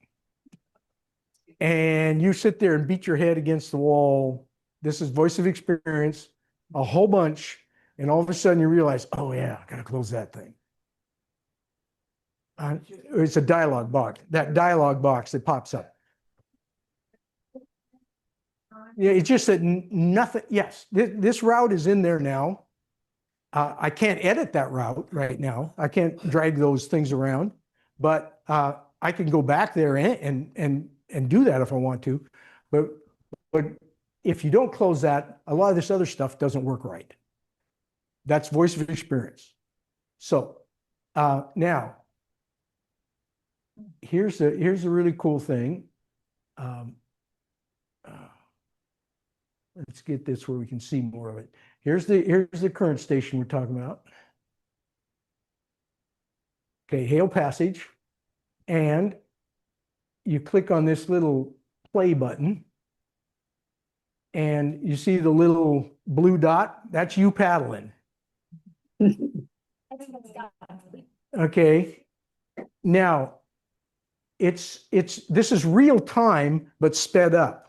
And you sit there and beat your head against the wall. This is voice of experience, a whole bunch, and all of a sudden you realize, oh yeah, I gotta close that thing. It's a dialog box. That dialog box that pops up. Yeah, it's just that nothing. Yes, this route is in there now. I can't edit that route right now. I can't drag those things around, but I can go back there and do that if I want to. But if you don't close that, a lot of this other stuff doesn't work right. That's voice of experience. So now, here's a really cool thing. Let's get this where we can see more of it. Here's the current station we're talking about. Okay, Hail Passage, and you click on this little play button, and you see the little blue dot. That's you paddling. Okay. Now, this is real time, but sped up.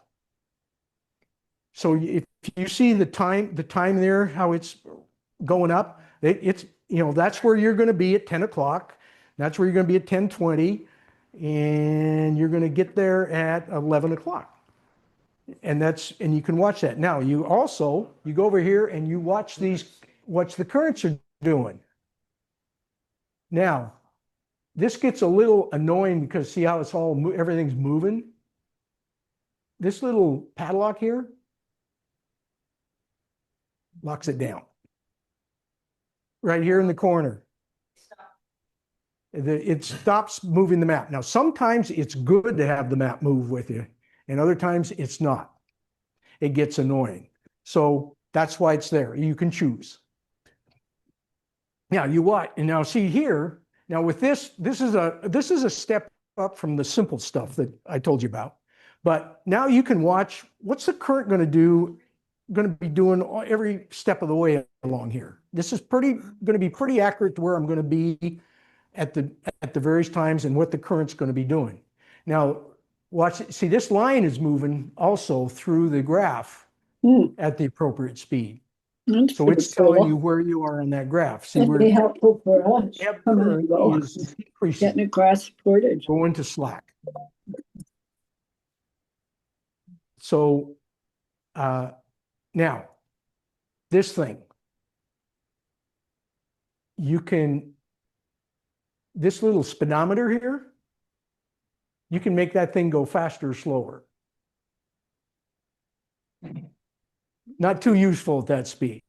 So if you see the time there, how it's going up, it's that's where you're going to be at 10 o'clock. That's where you're going to be at 10:20. and you're gonna get there at 11 o'clock. And you can watch that. Now, you go over here and you watch watch the currents are doing. Now, this gets a little annoying because see how everything's moving? This little padlock here locks it down. Right here in the corner. It stops moving the map. Now, sometimes it's good to have the map move with you, and other times it's not. It gets annoying. So that's why it's there. You can choose. Now you what? And now see here, now with this is a step up from the simple stuff that I told you about. But now you can watch what's the current going to be doing every step of the way along here. This is going to be pretty accurate to where I'm going to be at the various times and what the current's going to be doing. Now, see this line is moving also through the graph at the appropriate speed. So it's telling you where you are on that graph. See That'd where be helpful for us. ebb Come current and go. is increasing, Getting across portage. going to slack. So now this thing, this little speedometer here, you can make that thing go faster or slower. Not too useful at that speed.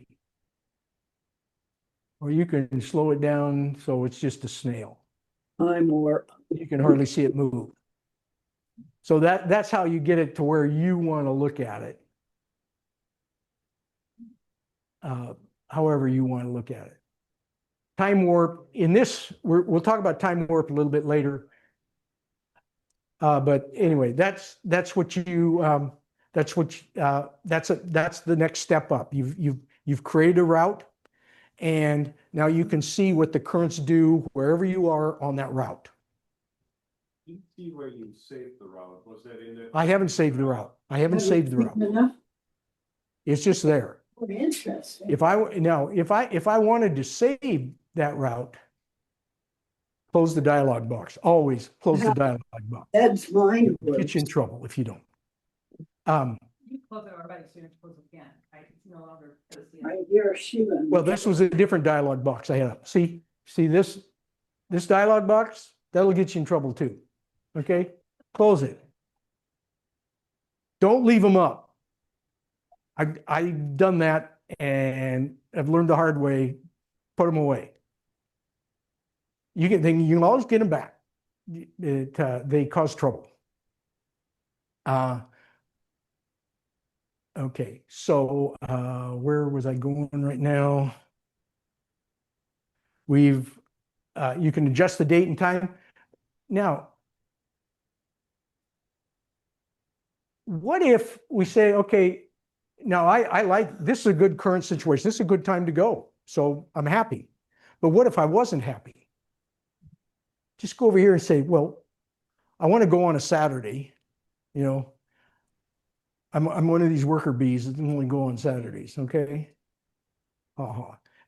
Or you can slow it down so it's just a snail. I'm warp. You can hardly see it move. So that's how you get it to where you want to look at it. However you want to look at it. Time warp, in this, we'll talk about time warp a little bit later. But anyway, that's the next step up. You've created a route, and now you can see what the currents do wherever you are on that route. You see where you saved the route, was that in it? I haven't saved the route. I haven't saved the route. Enough? It's just there. Very interesting. If I wanted to save that route, close the dialog box. Always close the dialog box. Ed's mind It'll get works. you in trouble if you don't. You close it already, so you have to close it again. I no longer. I hear Shiva. Well, this was a different dialog box I had up. See this dialog box? That'll get you in trouble too. Okay? Close it. Don't leave them up. I've done that and I've learned the hard way. Put them away. You can always get them back. They cause trouble. Okay, so where was I going right now? You can adjust the date and time. Now, what if we say, okay, now I like, this is a good current situation. This is a good time to go. So I'm happy. But what if I wasn't happy? Just go over here and say, well, I want to go on a Saturday. You know, I'm one of these worker bees that only go on Saturdays. Okay.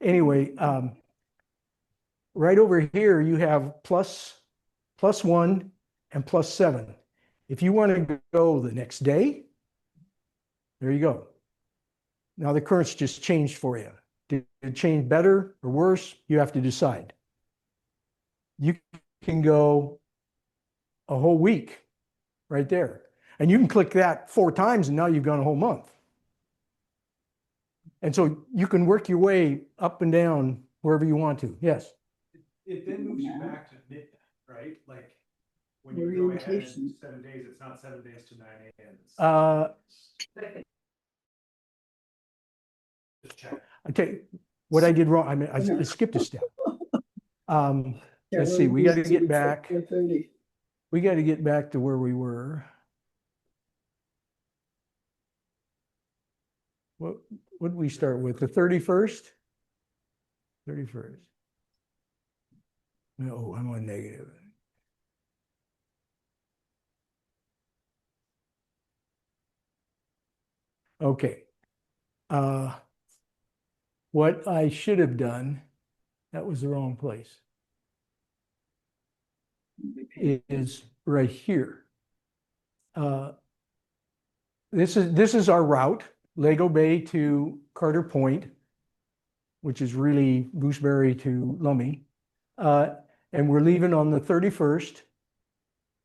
Anyway, right over here, you have +1 and +7. If you want to go the next day, there you go. Now the currents just changed for you. Did it change better or worse? You have to decide. You can go a whole week right there. And you can click that 4 times and now you've gone a whole month. And so you can work your way up and down wherever you want to. Yes. It then moves you back to midnight, right? Like when you go ahead Orientation. in 7 days, it's not 7 days to 9 a.m. Just check. Okay, what I did wrong, I mean, I skipped a step. Let's see, we got to get back. 4:30. We got to get back to where we were. What did we start with? The 31st? 31st. No, I'm on negative. Okay. What I should have done, that was the wrong place. is right here. This is our route, Lego Bay to Carter Point, which is really Gooseberry to Lummi. And we're leaving on the 31st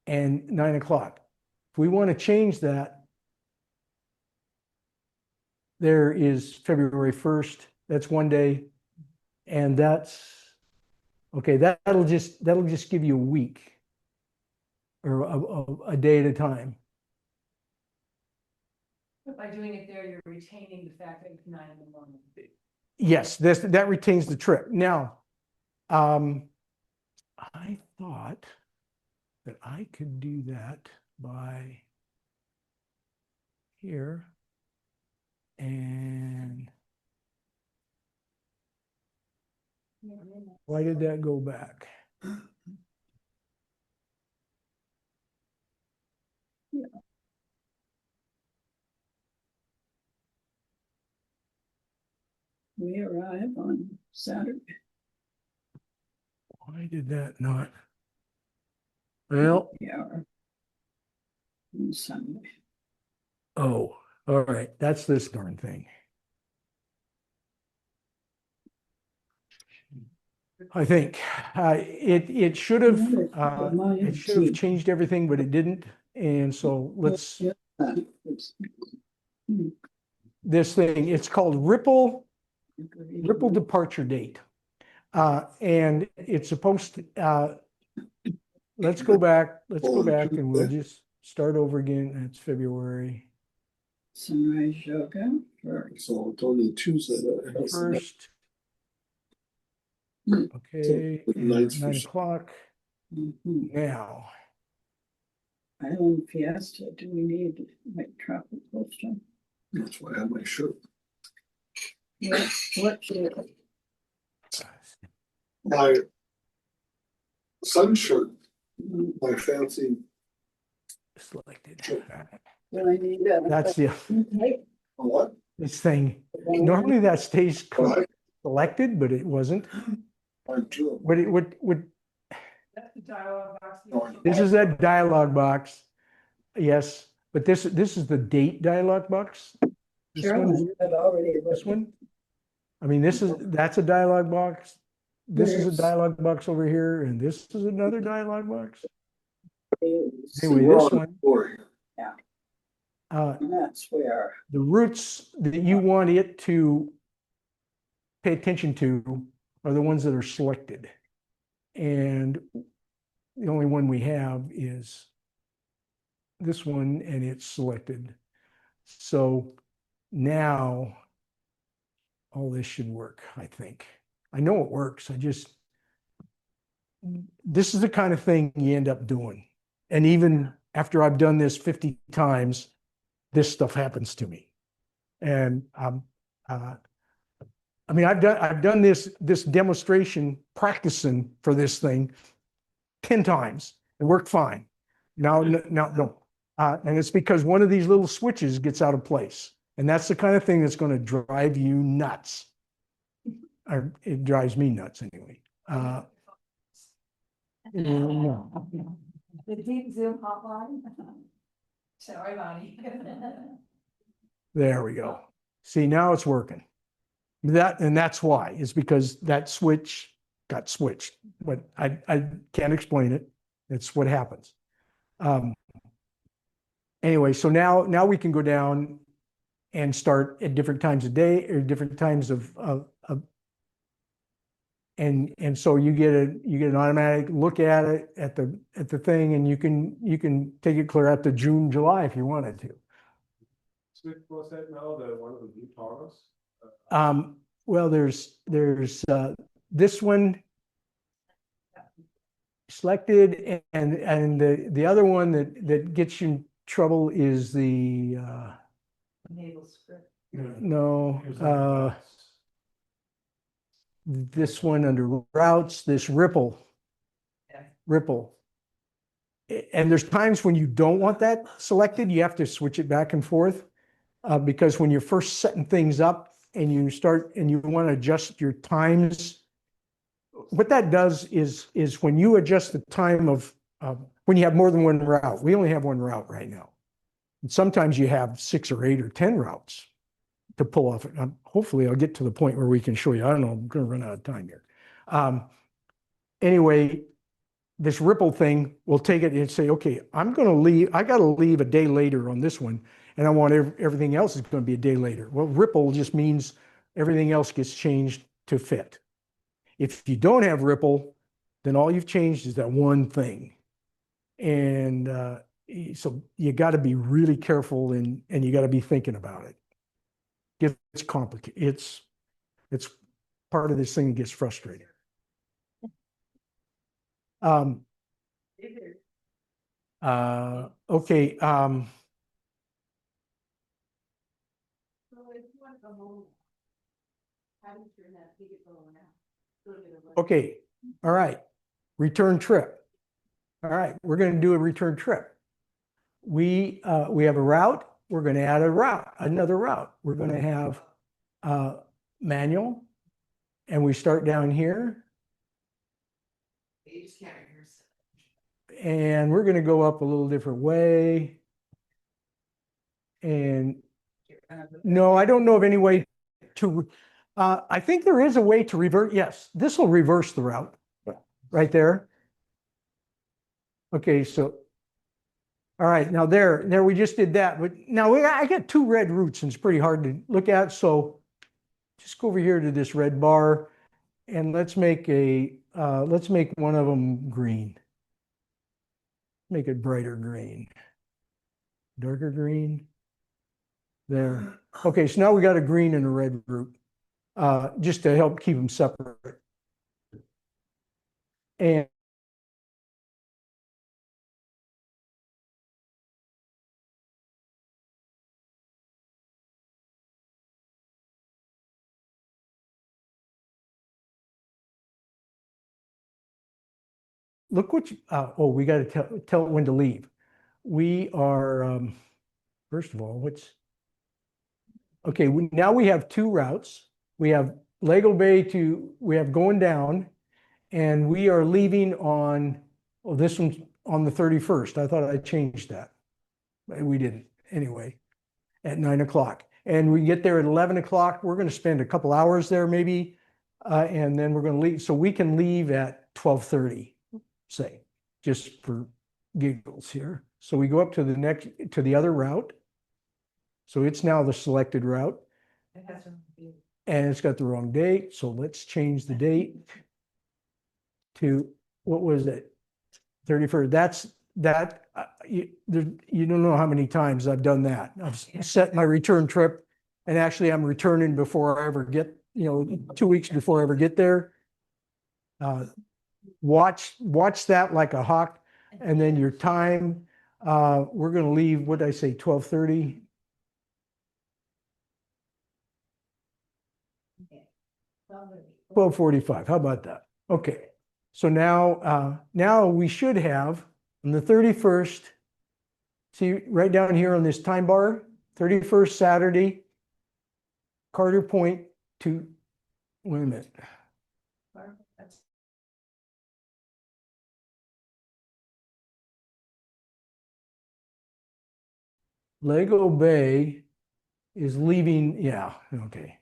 and 9 o'clock. If we want to change that, there is February 1st, that's one day. And that's, okay, that'll just give you a week or a day at a time. But by doing it there, you're retaining the fact that it's 9 in the morning. Yes, that retains the trip. Now, I thought that I could do that by here and why did that go back? We arrive on Saturday. Why did that not? Well, We are on Sunday. oh, all right, that's this darn thing. I think it should have changed everything, but it didn't. And so let's this thing. It's called Ripple departure date, and it's supposed to. Let's go back. Let's go back, and we'll just start over again. That's February. Sunrise yoga. So it's only Tuesday. First. Mm. Okay, So, and 9th 9 first. o'clock now. Island Fiesta, do we need like tropical stuff? That's why I have my shirt. What should My sun shirt, my fancy. Selected. do I need that? That's the What? this thing. Normally that stays selected, but it wasn't. I do. What That's the dialogue box. this is that dialogue box. Yes, but this is the date dialogue box. This Carolyn had already this one. I mean, that's a dialogue box. This is a dialogue box over here, and this is another dialogue box. Anyway, this one. That's where. The routes that you want it to pay attention to are the ones that are selected. And the only one we have is this one, and it's selected. So now all this should work, I think. I know it works. This is the kind of thing you end up doing. And even after I've done this 50 times, this stuff happens to me. And I mean, I've done this demonstration practicing for this thing 10 times. It worked fine. Now, no. And it's because one of these little switches gets out of place. And that's the kind of thing that's going to drive you nuts. Or it drives me nuts anyway. No. The DeepZoom hotline. Sorry, Bonnie. There we go. See, now it's working. That's why. It's because that switch got switched. But I can't explain it. It's what happens. Anyway, so now we can go down and start at different times of day or different times and so you get an automatic look at it at the thing, and you can take it clear out to June, July if you wanted to. Switch was that now, the one of the new towers? Well, there's this one selected, and the other one that gets you in trouble is the Enable script. this one under routes, this Ripple. And there's times when you don't want that selected, you have to switch it back and forth. Because when you're first setting things up and you want to adjust your times what that does is when you adjust the time of, when you have more than one route, we only have one route right now. And sometimes you have 6 or 8 or 10 routes to pull off. Hopefully I'll get to the point where we can show you. I don't know, I'm gonna run out of time here. Anyway, this ripple thing will take it and say, okay, I'm gonna leave, I gotta leave a day later on this one, and I want everything else is gonna be a day later. Well, ripple just means everything else gets changed to fit. If you don't have ripple, then all you've changed is that one thing. And so you got to be really careful and you got to be thinking about it. It's complicated. It's part of this thing that gets frustrating. Okay. So if you want to go home, how do you turn that, take it going now? Okay. All right. Return trip. All right. We're going to do a return trip. We have a route. We're going to add another route. We're going to have manual, and we start down here, You just can't rehearse it. and we're going to go up a little different way. And no, I don't know of any way to, I think there is a way to revert. Yes, this will reverse the route right there. Okay, so, all right, now there we just did that. But now I got 2 red routes and it's pretty hard to look at. So just go over here to this red bar and let's make one of them green. Make it brighter green, darker green. There. Okay, so now we got a green and a red route, just to help keep them separate. And look what you, oh, we got to tell it when to leave. We are, first of all, okay, now we have 2 routes. We have Lego Bay we have going down, and we are leaving on, well, this one's on the 31st. I thought I changed that. But we didn't. Anyway, at 9 o'clock. And we get there at 11 o'clock. We're going to spend a couple hours there maybe, and then we're going to leave. So we can leave at 12:30, say, just for giggles here. So we go up to the other route. So it's now the selected route. And it's got the wrong date. So let's change the date to, what was it? 31st. You don't know how many times I've done that. I've set my return trip, and actually I'm returning before I ever get, 2 weeks before I ever get there. Watch that like a hawk, and then your time. We're going to leave, what did I say, 12:30? Okay. 12:30. 12:45. How about that? Okay. So now we should have on the 31st, see right down here on this time bar, 31st Saturday, Carter Point to, wait a minute. Lego Bay is leaving, yeah, okay.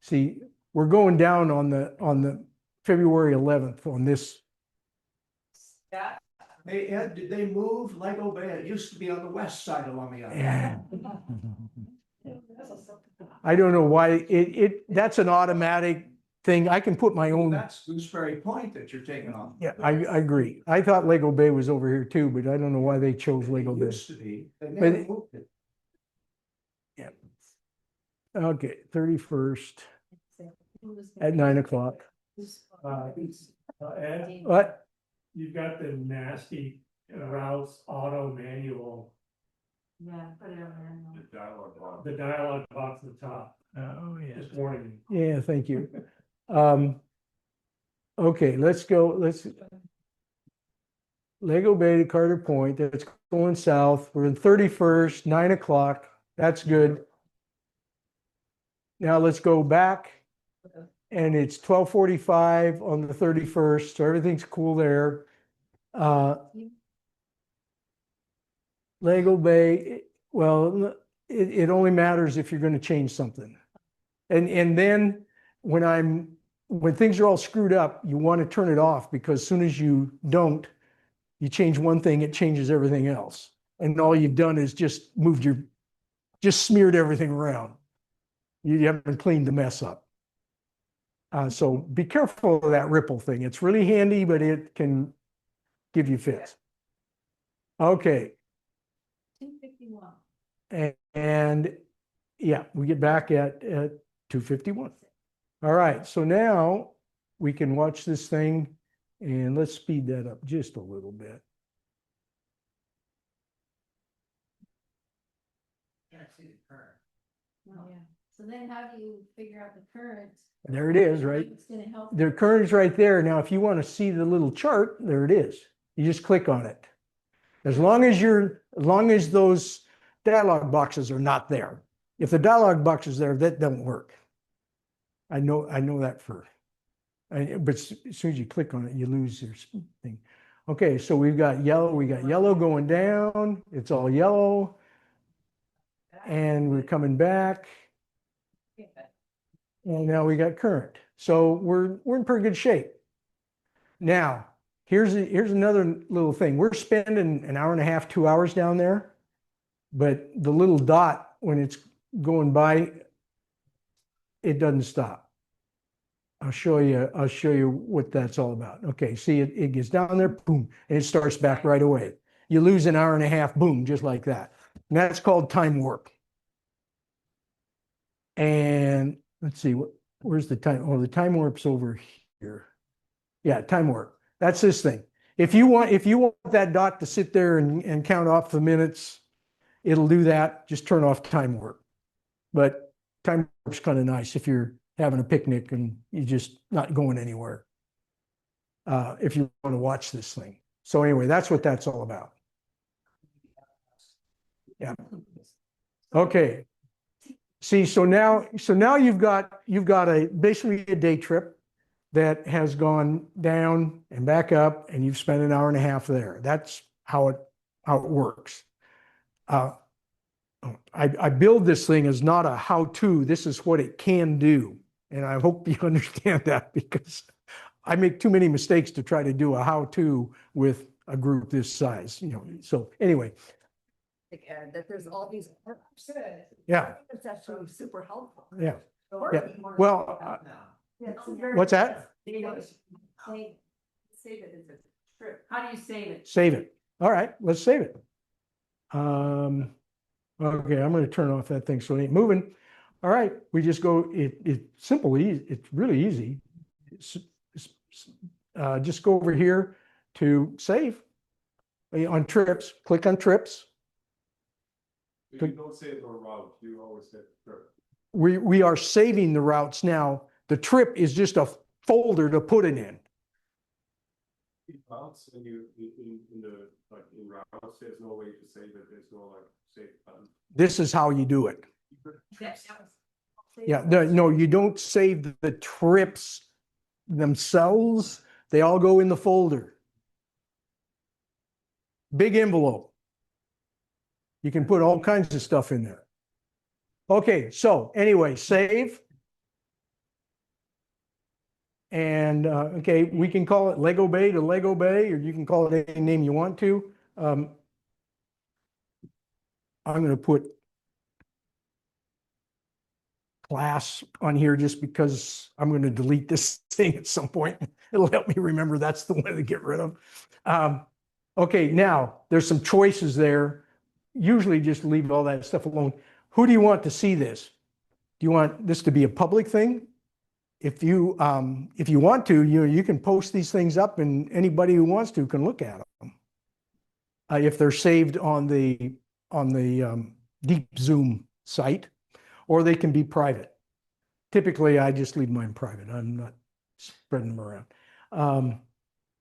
See, we're going down on the February 11th on this. That, Hey, Ed, did they move Lego Bay? It used to be on the west side along the island. Yeah. I don't know why that's an automatic thing. I can put my own. That's Gooseberry Point that you're taking on. Yeah, I agree. I thought Lego Bay was over here too, but I don't know why they chose Lego It Bay. used to be. They But never moved it. Yeah. Okay, 31st at 9 o'clock. Ed, What? you've got the nasty routes auto manual, Yeah, put it on The dialogue box. the dialogue box at the top, Oh, yeah. just warning you. Yeah, thank you. Okay, let's go. Lego Bay to Carter Point. That's going south. We're in 31st, 9 o'clock. That's good. Now let's go back and it's 12:45 on the 31st, so everything's cool there. Lego Bay, well, it only matters if you're gonna change something. And then when things are all screwed up, you want to turn it off, because as soon as you don't, you change one thing, it changes everything else. And all you've done is just smeared everything around. You haven't cleaned the mess up. So be careful of that ripple thing. It's really handy, but it can give you fits. Okay, 251. and yeah, we get back at 2:51. All right, so now we can watch this thing, and let's speed that up just a little bit. Can't see the current. Yeah, so then how do you figure out the current? There it is, right? It's gonna help. The current's right there. Now, if you want to see the little chart, there it is. You just click on it. As long as those dialog boxes are not there. If the dialog box is there, that doesn't work. I know that but as soon as you click on it, you lose your thing. Okay, so we got yellow going down. It's all yellow. And we're coming back. And now we got current. So we're in pretty good shape. Now, here's another little thing. We're spending an hour and a half, 2 hours down there, but the little dot, when it's going by, it doesn't stop. I'll show you what that's all about. Okay, see, it gets down there, boom, and it starts back right away. You lose an hour and a half, boom, just like that. And that's called time warp. And let's see, where's the time? Oh, the time warp's over here. Yeah, time warp. That's this thing. If you want that dot to sit there and count off the minutes, it'll do that. Just turn off time warp. But time warp's kind of nice if you're having a picnic and you're just not going anywhere. If you want to watch this thing. So anyway, that's what that's all about. Yeah. Okay. See, so now you've got basically a day trip that has gone down and back up, and you've spent an hour and a half there. That's how it works. I build this thing as not a how-to. This is what it can do, and I hope you understand that, because I make too many mistakes to try to do a how-to with a group this size. So anyway. That there's all these. Yeah. It's actually super helpful. Yeah. Yeah. Well, what's that? Save it as a trip. How do you save it? Save it. All right, let's save it. Okay, I'm going to turn off that thing so it ain't moving. All right, we just go. It's simple, easy. It's really easy. Just go over here to save. On trips, click on trips. If you don't save a route, you always hit trip. We are saving the routes now. The trip is just a folder to put it in. Routes, and in routes, there's no way to save it. There's no save button. This is how you do it. Yeah, no, you don't save the trips themselves. They all go in the folder. Big envelope. You can put all kinds of stuff in there. Okay, so anyway, save. And okay, we can call it Lego Bay to Lego Bay, or you can call it any name you want to. I'm going to put class on here just because I'm going to delete this thing at some point. It'll help me remember that's the one to get rid of. Okay, now there's some choices there. Usually just leave all that stuff alone. Who do you want to see this? Do you want this to be a public thing? If you want to, you can post these things up, and anybody who wants to can look at them. If they're saved on the DeepZoom site, or they can be private. Typically, I just leave mine private. I'm not spreading them around.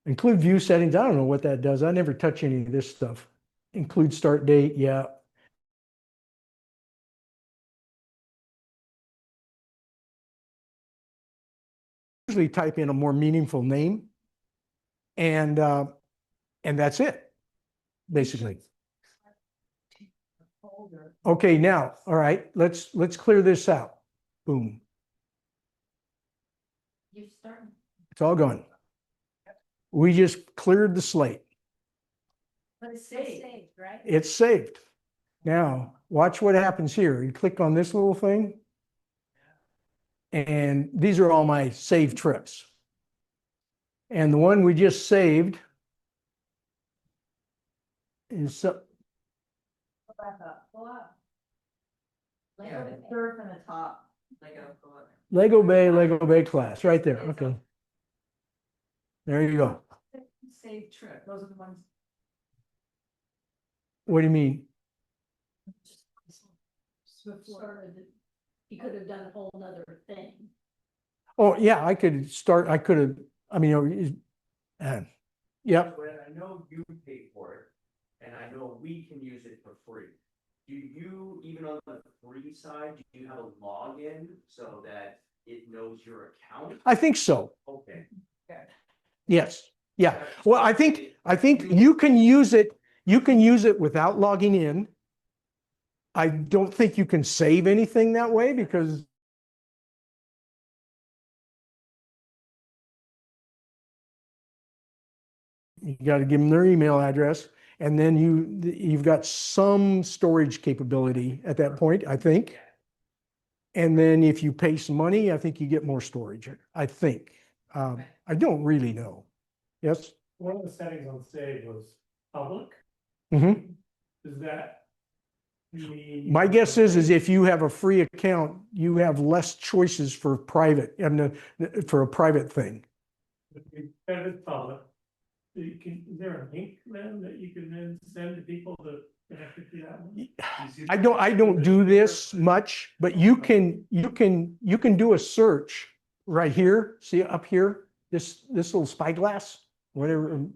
Include view settings. I don't know what that does. I never touch any of this stuff. Include start date. Yeah. usually type in a more meaningful name. And that's it, basically. Folder. Okay, now, all right, let's clear this out. Boom, You start. it's all gone. We just cleared the slate. But it's still saved, right? It's saved. Now, watch what happens here. You click on this little thing. And these are all my saved trips. And the one we just saved is Go back up, go up. Yeah. Lego third from the top. Lego. Lego Bay class, right there. Okay. There you go. Save trip, those are the ones. What do you mean? Before, he could have done a whole nother thing. Oh, yeah, I could have, I mean, yeah. But I know you pay for it, and I know we can use it for free. Do you, even on the free side, do you have a login so that it knows your account? I think so. Okay. Yes. Yeah. Well, I think you can use it without logging in. I don't think you can save anything that way because you got to give them their email address, and then you've got some storage capability at that point, I think. And then if you pay some money, I think you get more storage. I think. I don't really know. Yes. One of the settings on save was public. Mm-hmm. Does that mean? My guess is if you have a free account, you have less choices for private and for a private thing. If it's public, is there a link then that you can then send to people to connect to that one? I don't do this much, but you can do a search right here. See up here, this little spyglass, whatever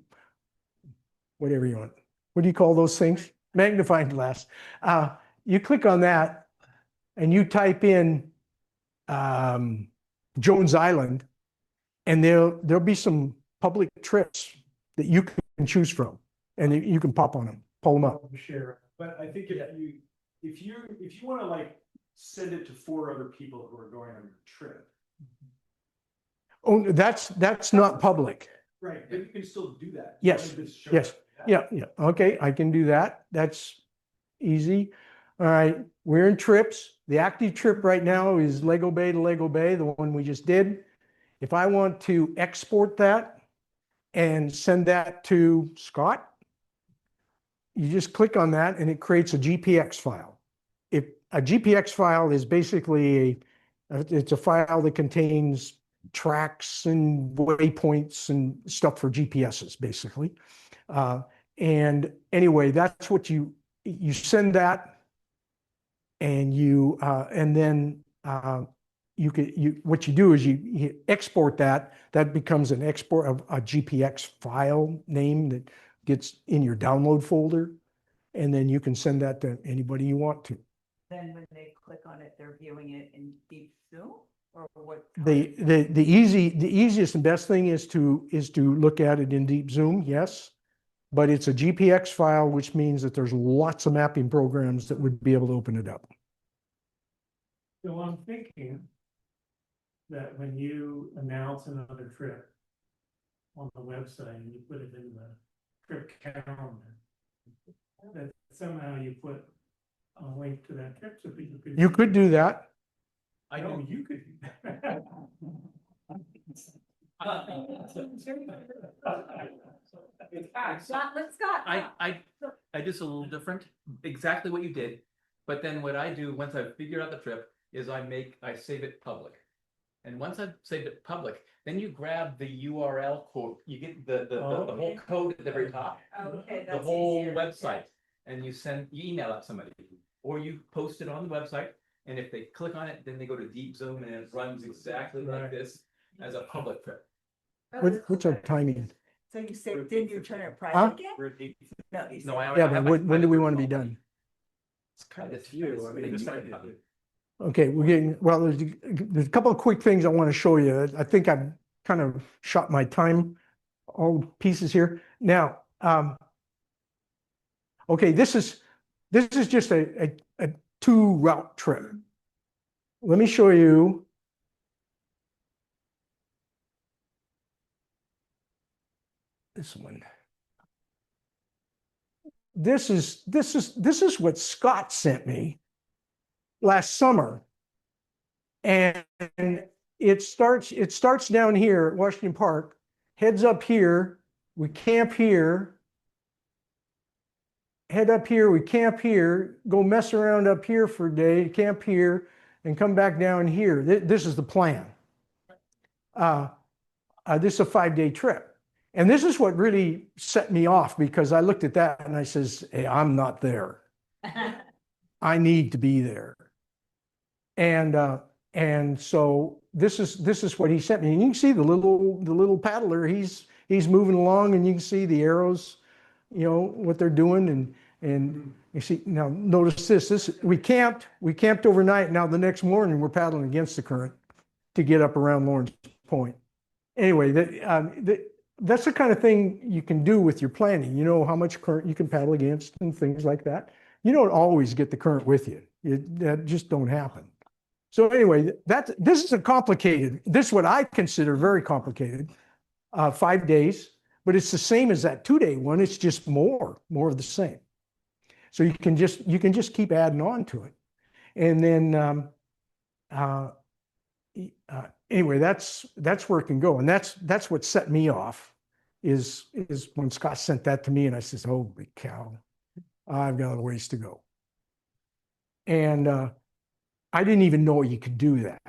you want. What do you call those things? Magnifying glass. You click on that and you type in Jones Island, and there'll be some public trips that you can choose from, and you can pull them up. Share, but I think if you want to like send it to 4 other people who are going on your trip. Oh, that's not public. Right, but you can still do that. Yes, yes. Yeah. Okay, I can do that. That's easy. All right, we're in trips. The active trip right now is Lego Bay to Lego Bay, the one we just did. If I want to export that and send that to Scott, you just click on that and it creates a GPX file. If a GPX file is basically it's a file that contains tracks and waypoints and stuff for GPSs, basically. And anyway, that's what you send that, and then what you do is you export that. That becomes an export of a GPX file name that gets in your download folder, and then you can send that to anybody you want to. Then when they click on it, they're viewing it in DeepZoom or what? The easiest and best thing is to look at it in DeepZoom, yes. But it's a GPX file, which means that there's lots of mapping programs that would be able to open it up. So I'm thinking that when you announce another trip on the website and you put it in the trip calendar, that somehow you put a link to that trip so people could. You could do that. I know you could do that. Scott. I just a little different, exactly what you did. But then what I do, once I've figured out the trip, is I save it public. And once I've saved it public, then you grab the URL code, you get the whole code at the very top. Okay, The that's whole easier. website, and you email it to somebody, or you post it on the website, and if they click on it, then they go to DeepZoom, and it runs exactly like this as a public trip. What's our timing? So you say, didn't you turn it Huh? private again? We're at 8. No, you No, said- I Yeah, have but when do we want to be my- done? It's kind of you, I mean. Okay, there's a couple of quick things I want to show you. I think kind of shot my time all pieces here. Now, okay, this is just a 2-route trip. Let me show you. This one. This is what Scott sent me last summer. And it starts down here at Washington Park, heads up here, we camp here, head up here, we camp here, go mess around up here for a day, camp here, and come back down here. This is the plan. This is a 5-day trip. And this is what really set me off, because I looked at that and I says, hey, I'm not there. I need to be there. And so this is what he sent me. And you can see the little paddler, he's moving along, and you can see the arrows, you know, what they're doing. And you see, now notice this, we camped overnight. Now the next morning we're paddling against the current to get up around Lawrence Point. Anyway, that's the kind of thing you can do with your planning. You know how much current you can paddle against and things like that. You don't always get the current with you. That just don't happen. So anyway, this is what I consider very complicated, 5 days, but it's the same as that 2-day one. It's just more of the same. So you can just keep adding on to it. And then, anyway, that's where it can go. And that's what set me off is when Scott sent that to me, and I says, holy cow, I've got a ways to go. And I didn't even know you could do that.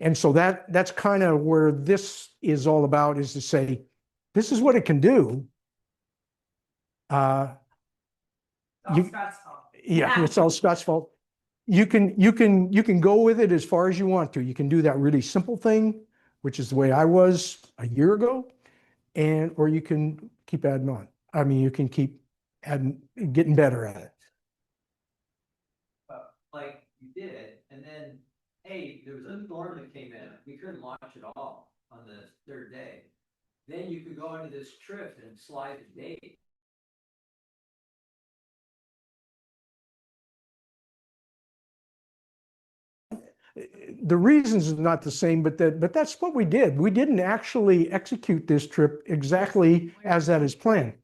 And so that's kind of where this is all about, is to say, this is what it can do. All Scott's fault. Yeah, it's all Scott's fault. You can go with it as far as you want to. You can do that really simple thing, which is the way I was a year ago, or you can keep adding on. I mean, you can keep adding, getting better at it. Like you did, and then, hey, there was a storm that came in. We couldn't launch at all on the 3rd day. Then you could go into this trip and slide the date. The reasons is not the same, but that's what we did. We didn't actually execute this trip exactly as that is planned.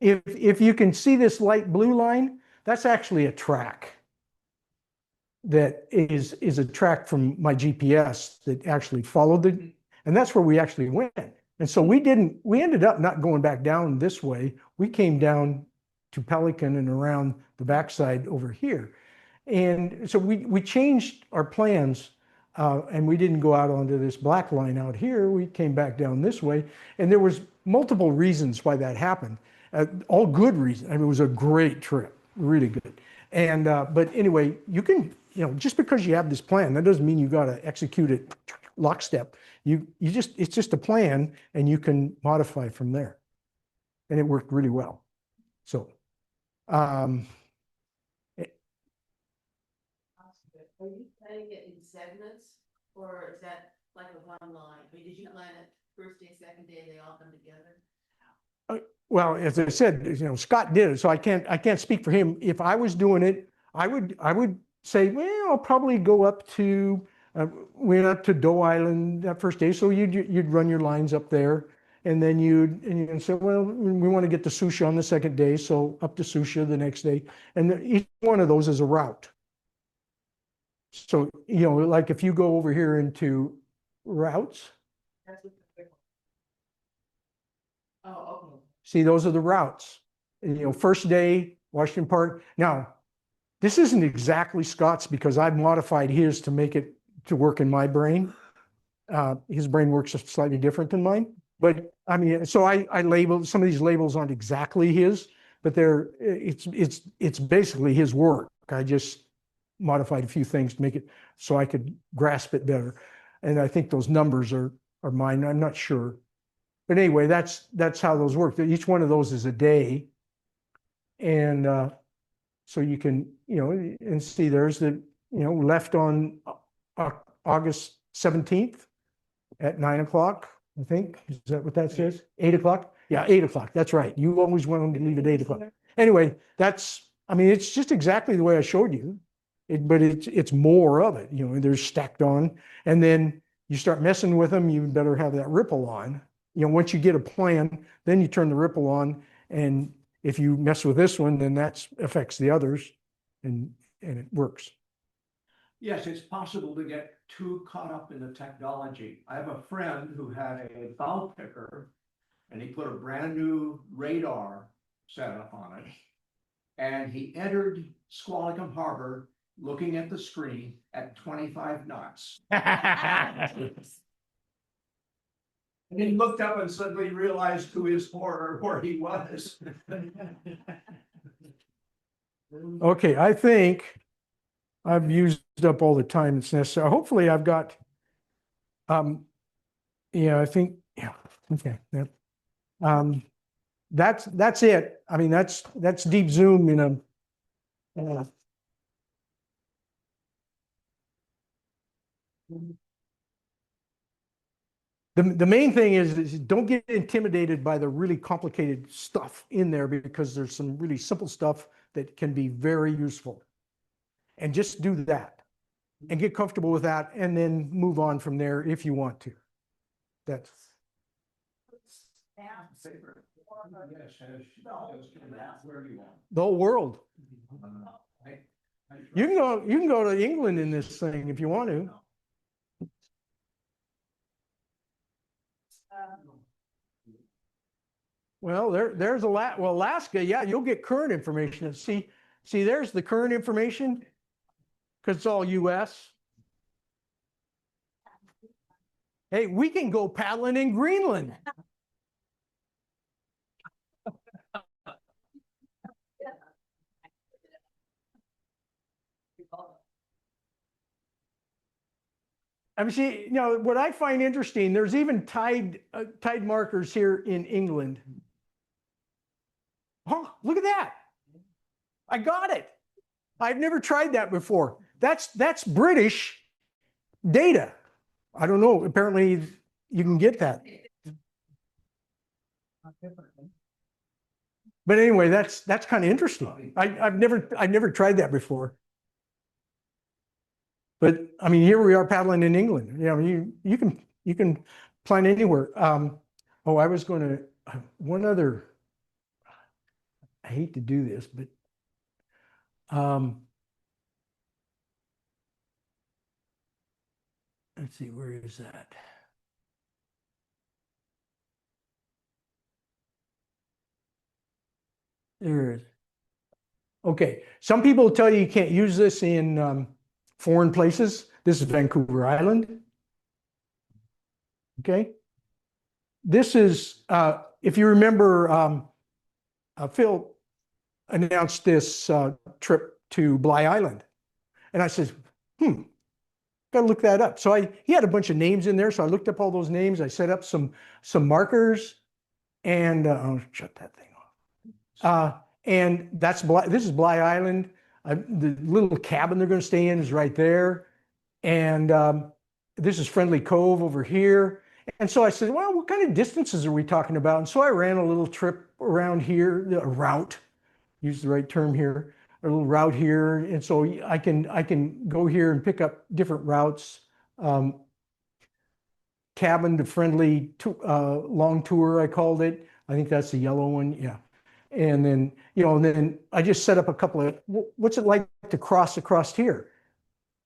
If you can see this light blue line, that's actually a track. That is a track from my GPS that actually followed and that's where we actually went. And so we ended up not going back down this way. We came down to Pelican and around the backside over here. And so we changed our plans, and we didn't go out onto this black line out here. We came back down this way, and there was multiple reasons why that happened. All good reasons. I mean, it was a great trip, really good. And but anyway, you can, just because you have this plan, that doesn't mean you got to execute it lockstep. It's just a plan, and you can modify from there. And it worked really well. So. Are you planning it in segments, or is that like a one line? I mean, did you plan it 1st day, 2nd day, and they all come together? Well, as I said, Scott did it, so I can't speak for him. If I was doing it, I would say, well, I'll probably go up to, went up to Doe Island that 1st day, so you'd run your lines up there, and then you'd say, well, we want to get to Susha on the 2nd day, so up to Susha the next day, and each one of those is a route. So, like if you go over here into routes. Oh, okay. See, those are the routes. 1st day, Washington Park. Now, this isn't exactly Scott's because I've modified his to make it to work in my brain. His brain works slightly different than mine. But I mean, so I labeled, some of these labels aren't exactly his, but it's basically his work. I just modified a few things to make it so I could grasp it better. And I think those numbers are mine. I'm not sure. But anyway, that's how those work. Each one of those is a day. And so you can, and see there's the, left on August 17th at 9 o'clock. I think. Is that what that says? 8 o'clock? Yeah, 8 o'clock. That's right. You always want them to leave at 8 o'clock. Anyway, I mean, it's just exactly the way I showed you. But it's more of it, they're stacked on. And then you start messing with them, you better have that ripple on. Once you get a plan, then you turn the ripple on. And if you mess with this one, then that affects the others and it works. Yes, it's possible to get too caught up in the technology. I have a friend who had a bow picker and he put a brand new radar setup on it. And he entered Squalicum Harbor looking at the screen at 25 knots. And he looked up and suddenly realized to his horror where he was. Okay, I think I've used up all the time that's necessary. Hopefully I've got, yeah, I think, yeah, okay. Yep. That's it. I mean, that's DeepZoom in a, the main thing is don't get intimidated by the really complicated stuff in there, because there's some really simple stuff that can be very useful. And just do that and get comfortable with that and then move on from there if you want to. That's the whole world. You can go to England in this thing if you want to. Well, there's Alaska. Yeah, you'll get current information. See, there's the current information because it's all US. Hey, we can go paddling in Greenland. I mean, see, what I find interesting, there's even tide markers here in England. Oh, look at that. I got it. I've never tried that before. That's British data. I don't know. Apparently you can get that. But anyway, that's kind of interesting. I've never tried that before. But I mean, here we are paddling in England. You can plan anywhere. Oh, I was going to one other. I hate to do this, but let's see, where is that? There it is. Okay, some people tell you can't use this in foreign places. This is Vancouver Island. Okay. This is, if you remember, Phil announced this trip to Bly Island. And I said, gotta look that up. So he had a bunch of names in there. So I looked up all those names. I set up some markers and I'll shut that thing off. And this is Bly Island. The little cabin they're going to stay in is right there. And this is Friendly Cove over here. And so I said, well, what kind of distances are we talking about? And so I ran a little trip around here, a route, use the right term here, a little route here. And so I can go here and pick up different routes. Cabin to Friendly long tour, I called it. I think that's the yellow one. Yeah. And then, then I just set up a couple of, what's it like to cross across here?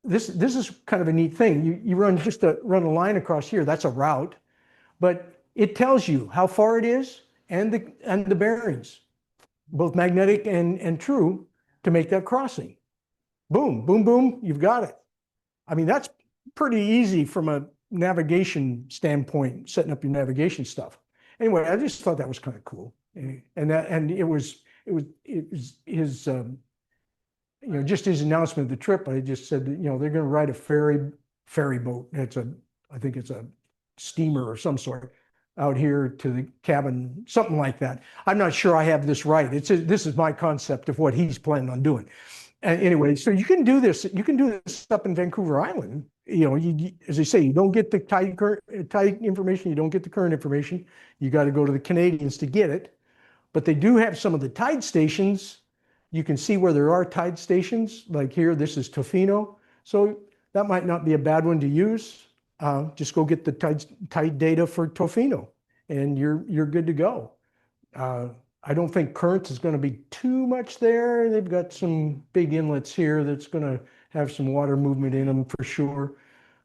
This is kind of a neat thing. You run run a line across here. That's a route, but it tells you how far it is and the bearings, both magnetic and true, to make that crossing. Boom, boom, boom. You've got it. I mean, that's pretty easy from a navigation standpoint, setting up your navigation stuff. Anyway, I just thought that was kind of cool, and it was his. Just his announcement of the trip, I just said that, they're going to ride a ferry boat. I think it's a steamer or some sort out here to the cabin, something like that. I'm not sure I have this right. This is my concept of what he's planning on doing. And anyway, so you can do this. You can do this up in Vancouver Island as I say, you don't get the tide information, you don't get the current information. You got to go to the Canadians to get it. But they do have some of the tide stations. You can see where there are tide stations, like here, this is Tofino. So that might not be a bad one to use. Just go get the tide data for Tofino and you're good to go. I don't think currents is going to be too much there. They've got some big inlets here that's going to have some water movement in them for sure.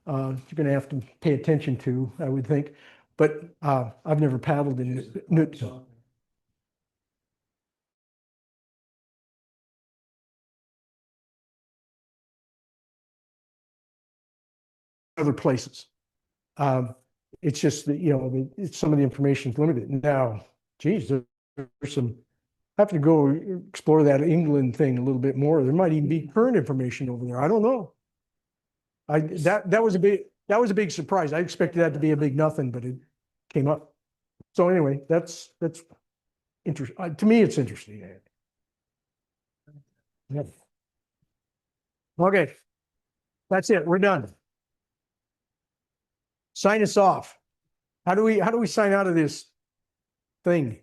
You're going to have to pay attention to, I would think. But I've never paddled in Nootka. Other places. It's just that, some of the information is limited. Now, geez, there's some, I have to go explore that England thing a little bit more. There might even be current information over there. I don't know. That was a big surprise. I expected that to be a big nothing, but it came up. So anyway, that's interesting. To me, it's interesting. Yeah. Okay. That's it. We're done. Sign us off. How do we sign out of this thing?